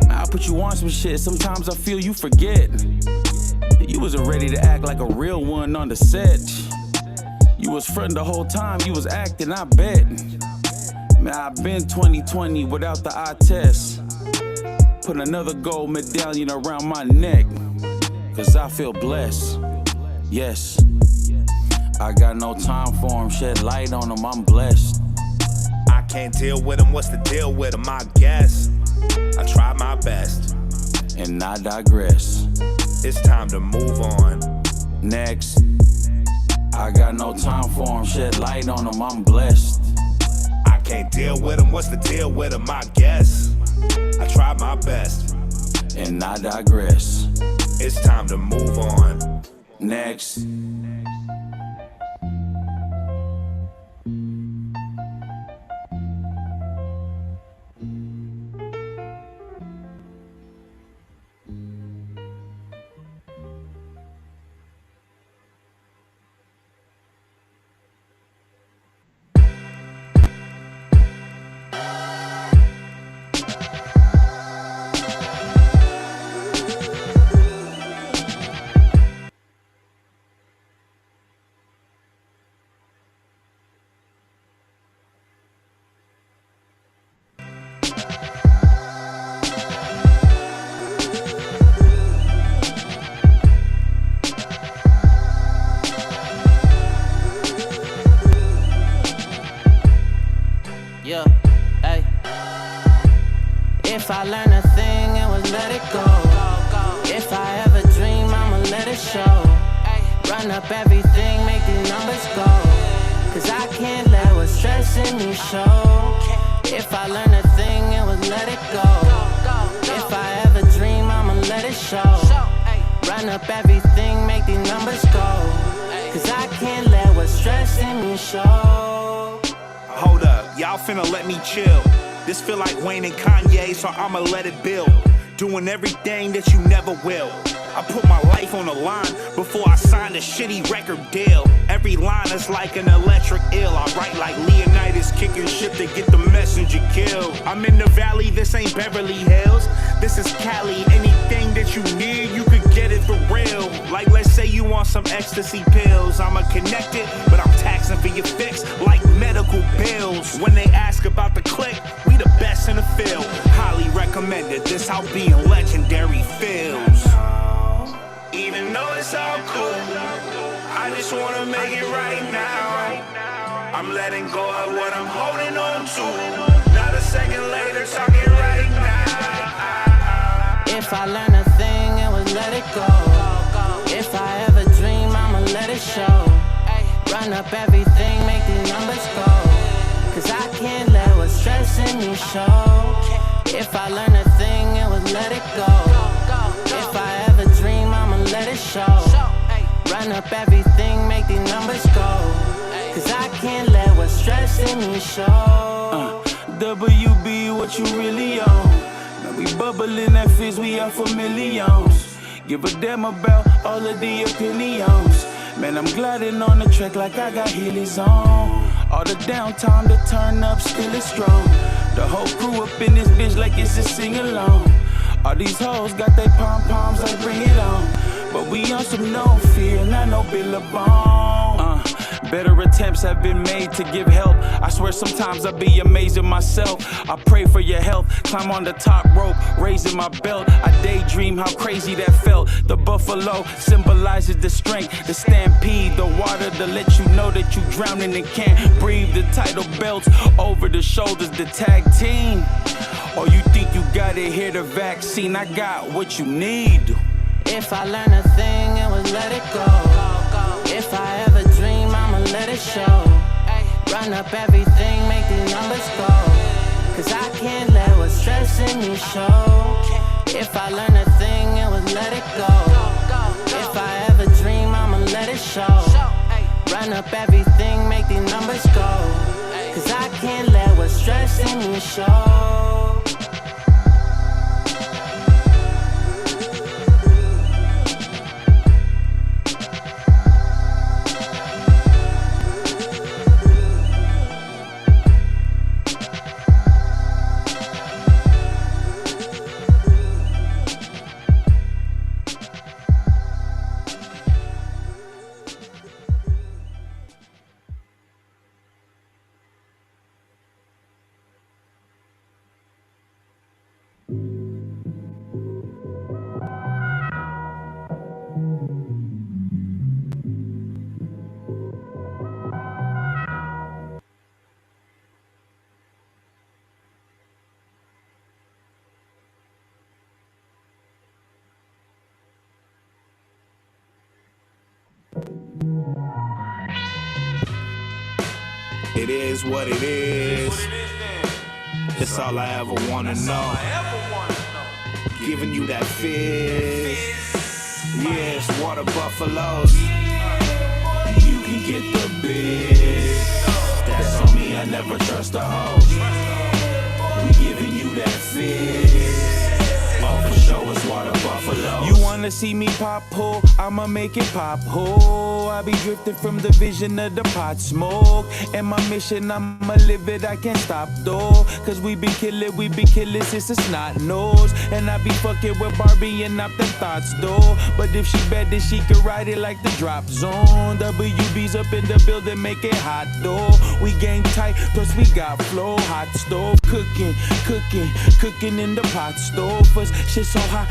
I'll put you on some shit, sometimes I feel you forget. You wasn't ready to act like a real one on the set. You was frontin' the whole time, you was acting, I bet. Man, I've been 2020 without the eye test. Put another gold medallion around my neck, cause I feel blessed, yes. I got no time for him, shed light on him, I'm blessed. I can't deal with him, what's the deal with him? I guess I try my best, and I digress. It's time to move on. Next. I got no time for him, shed light on him, I'm blessed. I can't deal with him, what's the deal with him? I guess I try my best, and I digress. It's time to move on. Next. Yeah, hey. If I learn a thing, it was let it go. If I ever dream, I'ma let it show. Run up everything, make these numbers go. Cause I can't let what's stressing me show. If I learn a thing, it was let it go. If I ever dream, I'ma let it show. Run up everything, make these numbers go. Cause I can't let what's stressing me show. Hold up, y'all finna let me chill. This feel like Wayne and Kanye, so I'ma let it build. Doing everything that you never will. I put my life on the line before I signed a shitty record deal. Every line is like an electric eel. I write like Leonidas kicking shit to get the messenger killed. I'm in the valley, this ain't Beverly Hills. This is Cali, anything that you need, you could get it for real. Like let's say you want some ecstasy pills. I'ma connect it, but I'm taxing for your fix like medical bills. When they ask about the click, we the best in the field. Highly recommended, this how being legendary feels. Even though it's all cool, I just wanna make it right now. I'm letting go of what I'm holding on to. Not a second later, talking right now. If I learn a thing, it was let it go. If I ever dream, I'ma let it show. Run up everything, make these numbers go. Cause I can't let what's stressing me show. If I learn a thing, it was let it go. If I ever dream, I'ma let it show. Run up everything, make these numbers go. Cause I can't let what's stressing me show. WB, what you really on? Now we bubbling that fizz, we up for millions. Give a damn about all of the opinions. Man, I'm gliding on the track like I got Heelys on. All the downtime to turn up still is strong. The whole crew up in this bitch like it's a sing-along. All these hoes got they pom-poms like bring it on. But we on some no fear, not no Billabong. Better attempts have been made to give help. I swear sometimes I be amazing myself. I pray for your health, climb on the top rope, raising my belt. I daydream how crazy that felt. The buffalo symbolizes the strength, the stampede, the water to let you know that you drowning and can't breathe. The title belts over the shoulders, the tag team. Or you think you got it, here the vaccine, I got what you need. If I learn a thing, it was let it go. If I ever dream, I'ma let it show. Run up everything, make these numbers go. Cause I can't let what's stressing me show. If I learn a thing, it was let it go. If I ever dream, I'ma let it show. Run up everything, make these numbers go. Cause I can't let what's stressing me show. It is what it is. It's all I ever wanna know. Giving you that fizz. Yes, water buffaloes. You can get the biz. That's on me, I never trust a hoe. We giving you that fizz. Oh, for sure, it's water buffaloes. You wanna see me pop hole? I'ma make it pop hole. I be drifting from the vision of the pot smoke. And my mission, I'ma live it, I can't stop though. Cause we be killing since a snot nose. And I be fucking with Barbie and not the thoughts though. But if she bad, then she can ride it like the drop zone. WB's up in the building, make it hot though. We gang tight, plus we got flow. Hot stove, cooking in the pot stove. First, shit so hot,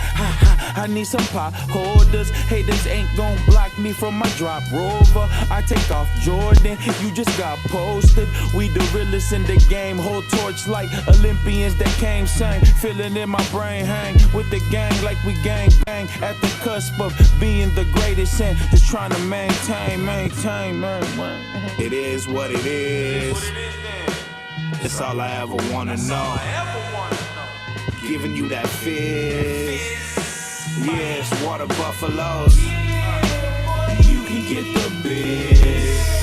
I need some pot holders. Haters ain't gon' block me from my drop rover. I take off Jordan, you just got posted. We the realest in the game, hold torch like Olympians that came sang. Feeling in my brain, hang with the gang like we gang bang. At the cusp of being the greatest and just trying to maintain, man. It is what it is. It's all I ever wanna know. Giving you that fizz. Yes, water buffaloes. You can get the biz.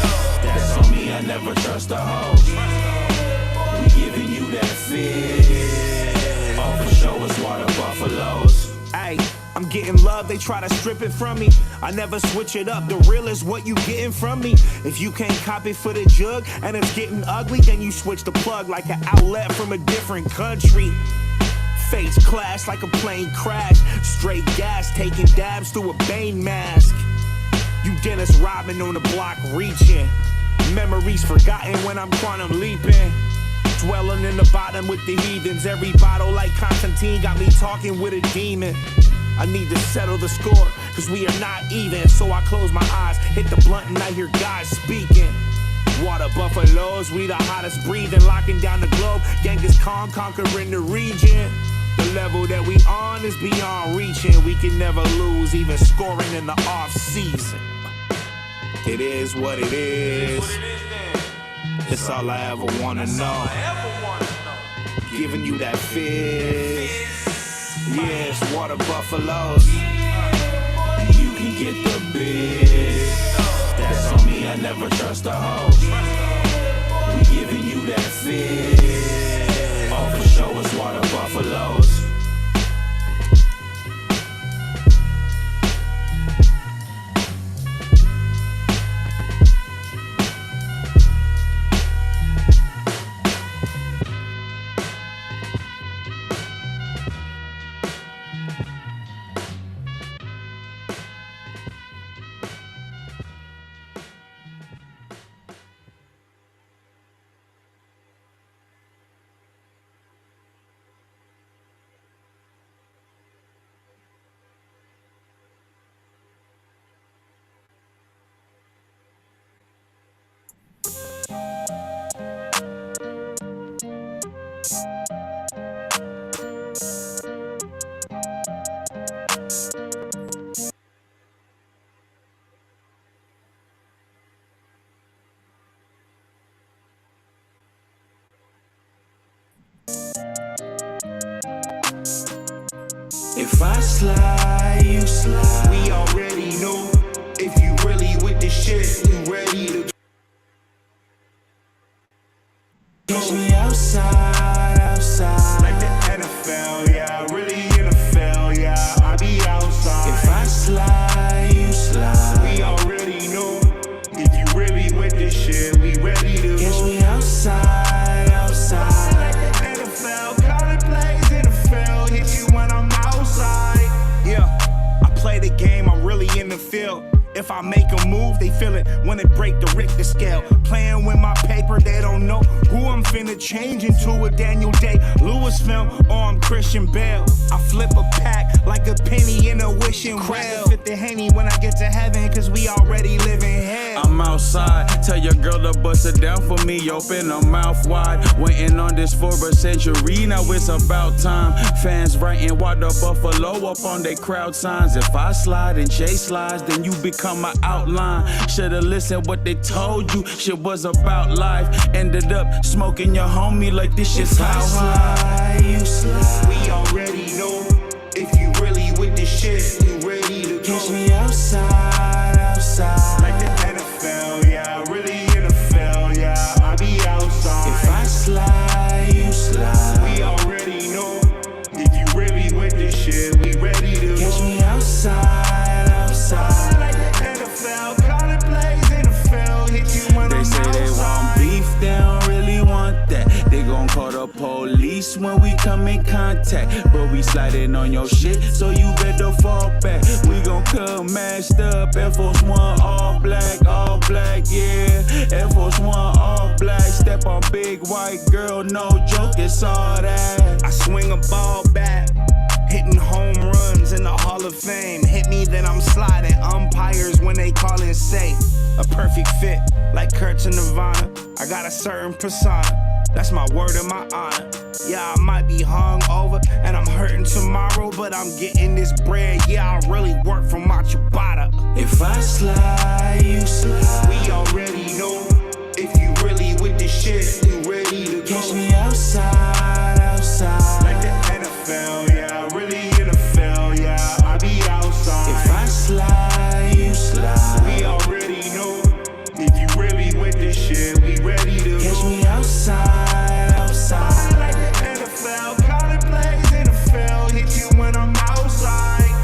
That's on me, I never trust a hoe. We giving you that fizz. Oh, for sure, it's water buffaloes. Ay, I'm getting love, they try to strip it from me. I never switch it up, the real is what you getting from me. If you can't copy for the jug and it's getting ugly, then you switch the plug like an outlet from a different country. Face clash like a plane crash. Straight gas, taking dabs through a Bane mask. You Dennis Rodman on the block reaching. Memories forgotten when I'm quantum leaping. Dwelling in the bottom with the heathens. Every bottle like Constantine got me talking with a demon. I need to settle the score, cause we are not even. So I close my eyes, hit the blunt and I hear God speaking. Water buffaloes, we the hottest breathing, locking down the globe. Genghis Khan conquering the region. The level that we on is beyond reaching. We can never lose, even scoring in the off season. It is what it is. It's all I ever wanna know. Giving you that fizz. Yeah, it's water buffaloes. You can get the biz. That's on me, I never trust a hoe. We giving you that fizz. Oh, for sure, it's water buffaloes. If I slide, you slide. We already know. If you really with the shit, you ready to catch me outside, outside. Like the NFL, yeah. Really NFL, yeah. I be outside. If I slide, you slide. We already know. If you really with the shit, we ready to catch me outside, outside. Like the NFL, college plays NFL. Hit you when I'm outside. Yeah, I play the game, I'm really in the field. If I make a move, they feel it when it break the Richter scale. Playing with my paper, they don't know who I'm finna change into a Daniel Day-Lewis film, or I'm Christian Bale. I flip a pack like a penny in a wishing well. Fit the Henny when I get to heaven, cause we already live in hell. I'm outside, tell your girl to bust it down for me, open her mouth wide. Waiting on this for a century, now it's about time. Fans writing water buffalo up on their crowd signs. If I slide and Jay slides, then you become my outline. Should've listened what they told you, shit was about life. Ended up smoking your homie like this shit's how high. You slide. We already know. If you really with the shit, you ready to catch me outside, outside. Like the NFL, yeah. Really NFL, yeah. I be outside. If I slide, you slide. We already know. If you really with the shit, we ready to catch me outside, outside. Like the NFL, college plays NFL. Hit you when they I'm say outside. They want beef, they don't really want that. They gon' call the police when we come in contact. Bro, we sliding on your shit, so you better fall back. We gon' come mashed up, Air Force One all black, yeah. Air Force One all black, step on big white girl, no joke, it's all that. I swing a ball back, hitting home runs in the Hall of Fame. Hit me, then I'm sliding. Umpires when they call and say a perfect fit, like Kurt to Nirvana. I got a certain persona, that's my word and my honor. Yeah, I might be hung over and I'm hurting tomorrow, but I'm getting this bread. Yeah, I really work for my ciabatta. If I slide, you slide. We already know. If you really with the shit, you ready to catch me outside, outside. Like the NFL, yeah. Really NFL, yeah. I be outside. If I slide, you slide. We already know. If you really with this shit, we ready to catch me outside, outside. Like the NFL, college plays NFL. Hit you when I'm outside.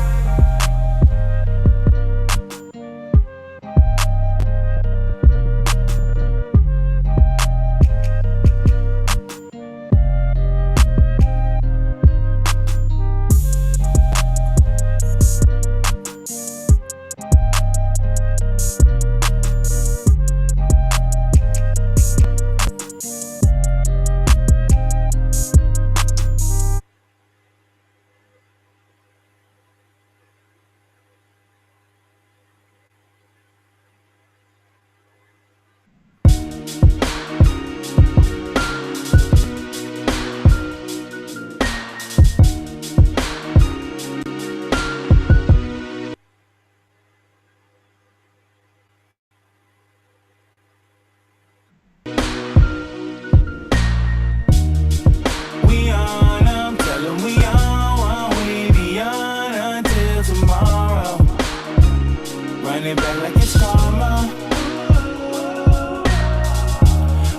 running back like it's karma.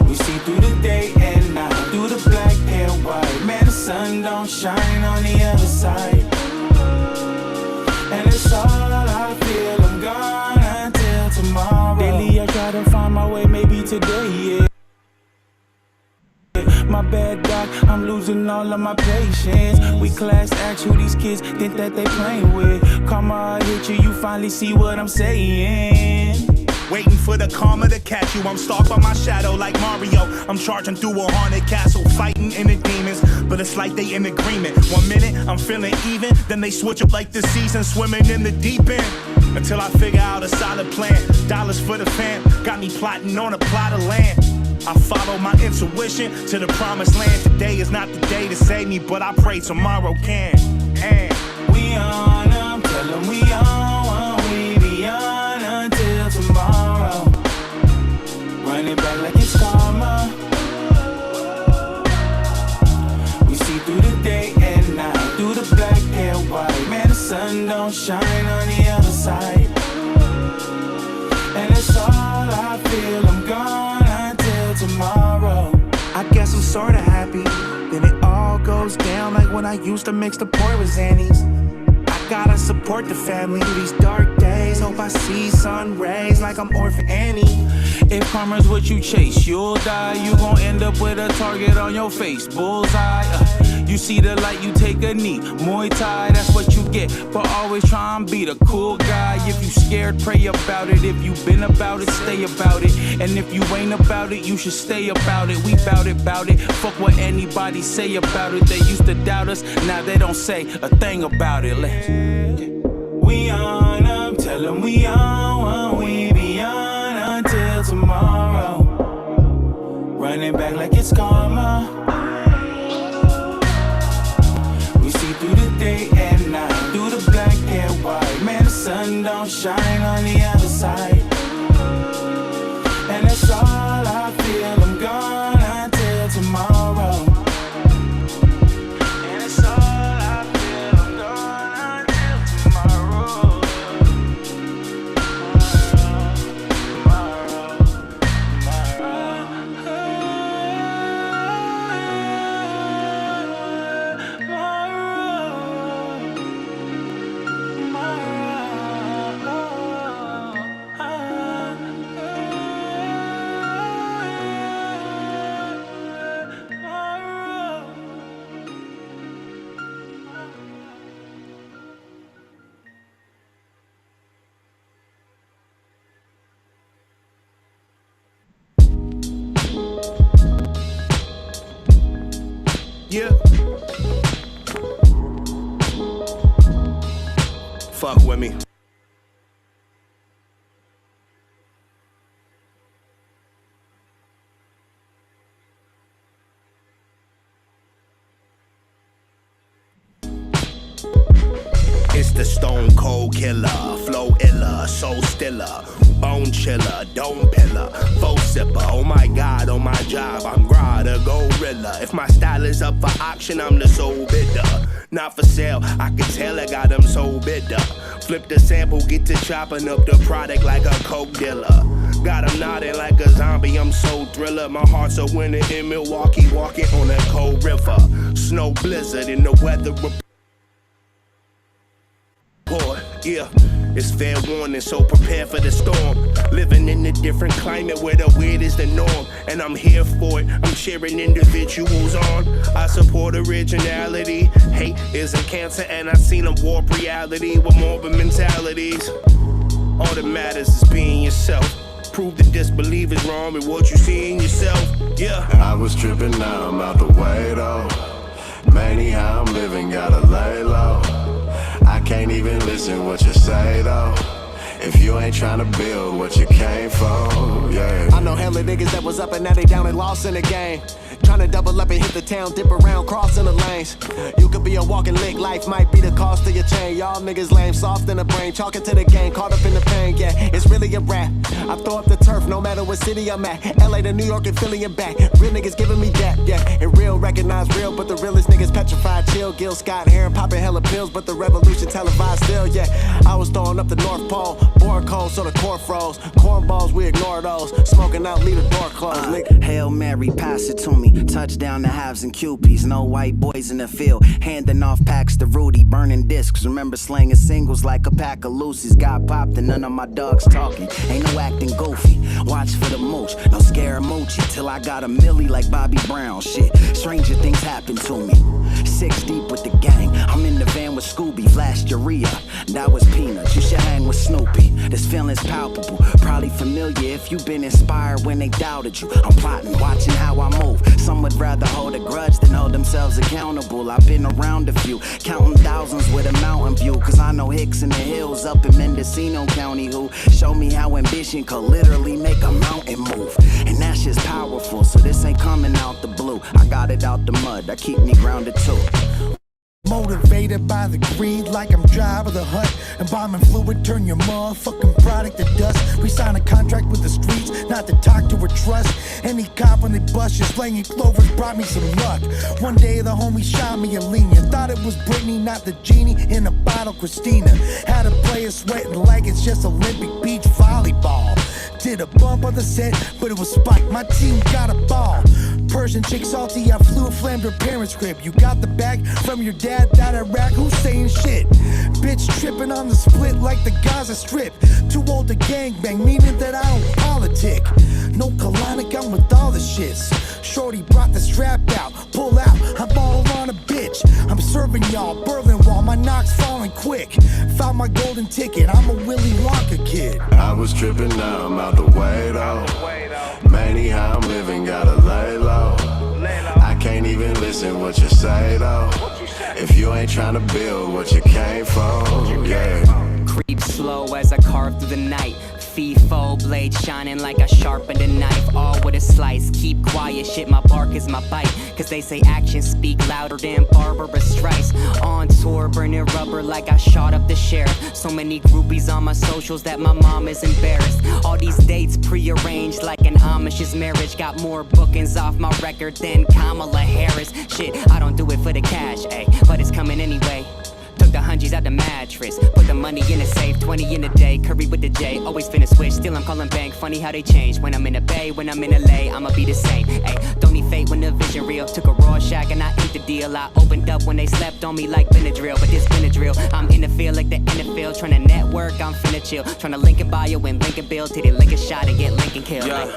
We see through the day and night, through the black and white. Man, the sun don't shine on the other side. And it's all I feel, I'm gone until tomorrow. Daily I try to find my way, maybe today, yeah. My bad dog, I'm losing all of my patience. We class act who these kids think that they playing with. Karma hit you, you finally see what I'm saying. Waiting for the karma to catch you. I'm stalked by my shadow like Mario. I'm charging through a haunted castle, fighting inner demons, but it's like they in agreement. 1 minute I'm feeling even, then they switch up like the season, swimming in the deep end. Until I figure out a solid plan. Dollars for the fam, got me plotting on a plot of land. I follow my intuition to the promised land. Today is not the day to save me, but I pray tomorrow can. And we on them, tell them we on, we be on until tomorrow. Running back like it's karma. We see through the day and night, through the black and white. Man, the sun don't shine on the other side. And it's all I feel, I'm gone until tomorrow. I guess I'm sorta happy. Then it all goes down like when I used to mix the port with Xannies. I gotta support the family through these dark days. Hope I see sun rays like I'm Orphan Annie. If karma's what you chase, you'll die. You gon' end up with a target on your face. Bullseye. You see the light, you take a knee. Muay Thai, that's what you get. But always try and be the cool guy. If you scared, pray about it. If you been about it, stay about it. And if you ain't about it, you should stay about it. We bout it. Fuck what anybody say about it. They used to doubt us, now they don't say a thing about it. We on them, tell them we on, we be on until tomorrow. Running back like it's karma. We see through the day and night, through the black and white. Man, the sun don't shine on the other side. And that's all I feel, I'm gone until tomorrow. And it's all I feel, I'm gone until tomorrow. Yeah. Fuck with me. It's the stone cold killer, flow iller, soul stiller, bone chiller, dome pillar, faux sipper. Oh my god, on my job, I'm Grod, a gorilla. If my style is up for auction, I'm the sole bidder. Not for sale, I can tell I got them so bidder. Flip the sample, get to chopping up the product like a coke dealer. Got him nodding like a zombie, I'm so thriller. My heart's a winner in Milwaukee, walking on a cold river. Snow blizzard in the weather report. Yeah, it's fair warning, so prepare for the storm. Living in a different climate where the weird is the norm. And I'm here for it, I'm cheering individuals on. I support originality. Hate is a cancer and I've seen them warp reality with morbid mentalities. All that matters is being yourself. Prove the disbelief is wrong with what you see in yourself. Yeah. I was tripping, now I'm out the way though. Many how I'm living, gotta lay low. I can't even listen what you say though. If you ain't tryna build what you came for, yeah. I know hella niggas that was up and now they down and lost in the game. Tryna double up and hit the town, dip around, crossing the lanes. You could be a walking lick, life might be the cost of your chain. Y'all niggas lame, soft in the brain, chalking to the game, caught up in the pain, yeah. It's really a rap. I throw up the turf, no matter what city I'm at. LA to New York and Philly and back. Real niggas giving me that, yeah. And real recognize real, but the realest niggas petrified, chill. Gil Scott, Aaron popping hella pills, but the revolution televised still, yeah. I was throwing up the North Pole, Board cold, so the court froze. Cornballs, we ignore those. Smoking out, leave the door closed, nigga. Hail Mary, pass it to me. Touchdown the halves and QPs. No white boys in the field. Handing off packs to Rudy. Burning discs. Remember slanging singles like a pack of Lucy's. Got popped and none of my dogs talking. Ain't no acting goofy. Watch for the mooch. No Scaramucci. Till I got a milli like Bobby Brown. Shit. Stranger things happen to me. 6 deep with the gang. I'm in the van with Scooby. Flash Urea. That was Peanuts. You should hang with Snoopy. This feeling's palpable. Probably familiar if you've been inspired when they doubted you. I'm plotting, watching how I move. Some would rather hold a grudge than hold themselves accountable. I've been around a few, counting thousands with a mountain view. Cause I know Hicks in the hills up in Mendocino County who show me how ambition could literally make a mountain move. And that shit's powerful, so this ain't coming out the blue. I got it out the mud, that keep me grounded too. Motivated by the greed like I'm Jabba the Hutt. Embalming fluid, turn your motherfucking product to dust. We signed a contract with the streets, not to talk to or trust. Any cop when they bust, just slanging clovers brought me some luck. One day the homie shot me a lenient. Thought it was Britney, not the genie in a bottle Christina. Had a player sweating like it's just Olympic beach volleyball. Did a bump on the set, but it was Spike. My team got a ball. Persian chick salty, I flew and flamed her parents' crib. You got the bag from your dad down Iraq, who's saying shit? Bitch tripping on the split like the Gaza Strip. Too old to gangbang, meaning that I don't politic. No colonic, I'm with all the shits. Shorty brought the strap out, pull out, I'm all on a bitch. I'm serving y'all, Berlin Wall, my knock's falling quick. Found my golden ticket, I'm a Willy Wonka kid. I was tripping, now I'm out the way though. Manny, how I'm living, gotta lay low. I can't even listen what you say though. If you ain't trying to build what you came for, yeah. Creep slow as I carve through the night. FIFO blade shining like I sharpened a knife, all with a slice. Keep quiet, shit, my bark is my bite. Cause they say actions speak louder than Barbara Streisand. On tour, burning rubber like I shot up the sheriff. So many groupies on my socials that my mom is embarrassed. All these dates prearranged like an Amish's marriage. Got more bookings off my record than Kamala Harris. Shit, I don't do it for the cash, ayy, but it's coming anyway. Took the hunchies out the mattress, put the money in a safe, 20 in a day, Curry with the J, always finna switch, still I'm calling bank, funny how they change. When I'm in the Bay, when I'm in LA, I'ma be the same, ayy, don't need fate when the vision real. Took a raw shack and I inked the deal. I opened up when they slept on me like Benadryl, but this Benadryl, I'm in the field like the NFL, tryna network, I'm finna chill, tryna link a bio and link a bill, till they link a shot and get Lincoln killed. Yeah.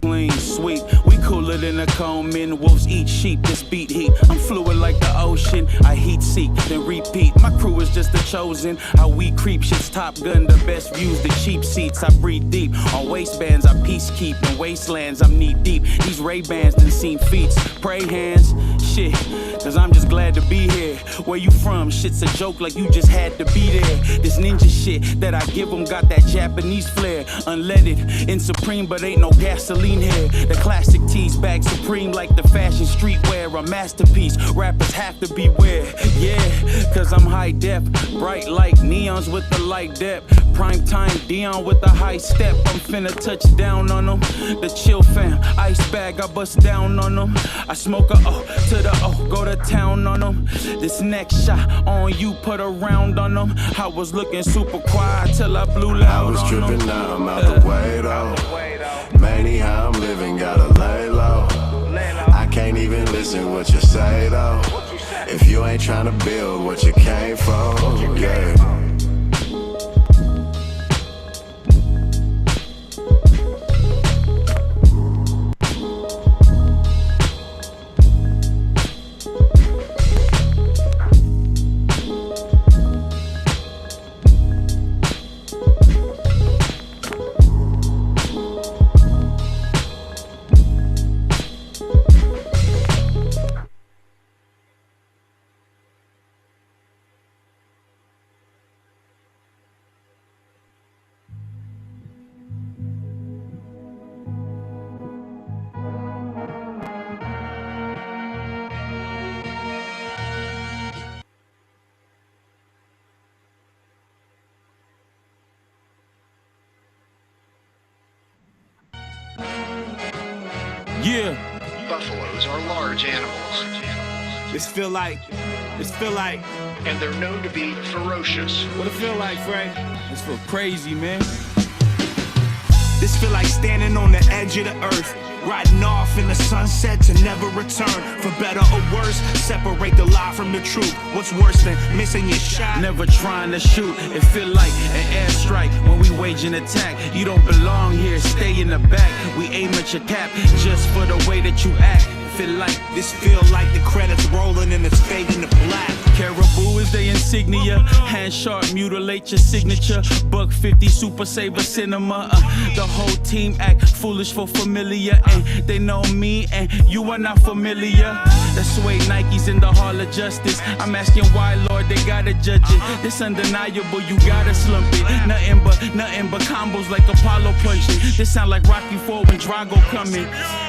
Clean, sweet, we cooler than a comb. Men, wolves eat sheep, this beat heat. I'm fluid like the ocean, I heat seek, then repeat. My crew is just the chosen. How we creep, shit's Top Gun, the best views, the cheap seats. I breathe deep. On waistbands, I peace keep. In wastelands, I'm knee deep. These Ray-Bans done seen feats. Pray hands, shit, cause I'm just glad to be here. Where you from? Shit's a joke like you just had to be there. This ninja shit that I give them got that Japanese flair. Unleaded in Supreme, but ain't no gasoline here. The classic tees bag supreme like the fashion streetwear. A masterpiece, rappers have to beware. Yeah, cause I'm high def, bright like neons with the light depth. Prime time Dion with the high step. I'm finna touch down on them. The chill fam, ice bag, I bust down on them. I smoke a O to the O, go to town on them. This next shot on you, put a round on them. I was looking super quiet till I blew loud. I was tripping, now I'm out the way though. Manny, how I'm living, gotta lay low. I can't even listen what you say though. If you ain't trying to build what you came for, yeah. Yeah. Buffaloes are large animals. This feel like, and they're known to be ferocious. what it feel like, Frey? This feel crazy, man. This feel like standing on the edge of the earth, riding off in the sunset to never return. For better or worse, separate the lie from the truth. What's worse than missing your shot? Never trying to shoot. It feel like an airstrike when we wage an attack. You don't belong here, stay in the back. We aim at your cap just for the way that you act. Feel like this feel like the credits rolling and it's fading to black. Caribou is the insignia. Hand sharp, mutilate your signature. $150 Super Saver Cinema. The whole team act foolish for familiar. And they know me and you are not familiar. That's suede Nikes in the Hall of Justice. I'm asking why, Lord, they gotta judge it. This undeniable, you gotta slump it. Nothing but combos like Apollo punching. This sound like Rocky IV when Drago coming.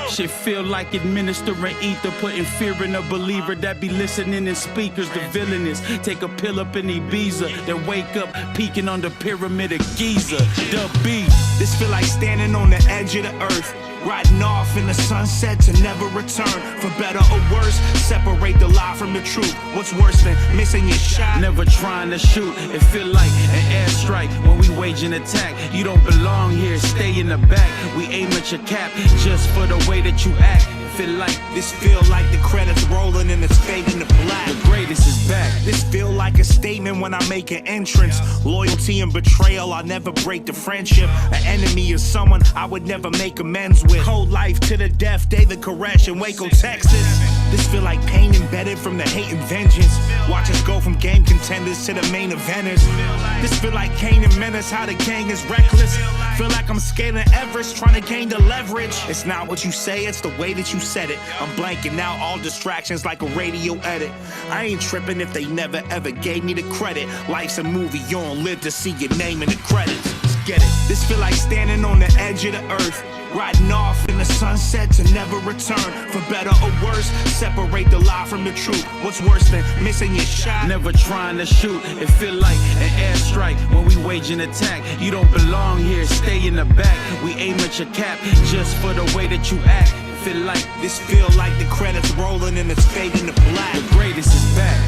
Shit feel like administering ether, putting fear in a believer that be listening in speakers. The villainous take a pill up in Ibiza, then wake up peeking on the pyramid of Giza. The B. This feel like standing on the edge of the earth, riding off in the sunset to never return. For better or worse, separate the lie from the truth. What's worse than missing your shot? Never trying to shoot. It feel like an airstrike when we wage an attack. You don't belong here, stay in the back. We aim at your cap just for the way that you act. Feel like this feel like the credits rolling and it's fading to black. The greatest is back. This feel like a statement when I make an entrance. Loyalty and betrayal, I'll never break the friendship. An enemy is someone I would never make amends with. Cold life to the death, David Koresh in Waco, Texas. This feel like pain embedded from the hate and vengeance. Watch us go from game contenders to the main eventers. This feel like Kane and Menace, how the gang is reckless. Feel like I'm scaling Everest, trying to gain the leverage. It's not what you say, it's the way that you said it. I'm blanking out all distractions like a radio edit. I ain't tripping if they never ever gave me the credit. Life's a movie, you don't live to see your name in the credits. Let's get it. This feel like standing on the edge of the earth, riding off in the sunset to never return. For better or worse, separate the lie from the truth. What's worse than missing your shot? Never trying to shoot. It feel like an airstrike when we wage an attack. You don't belong here, stay in the back. We aim at your cap just for the way that you act. Feel like this feel like the credits rolling and it's fading to black. The greatest is back.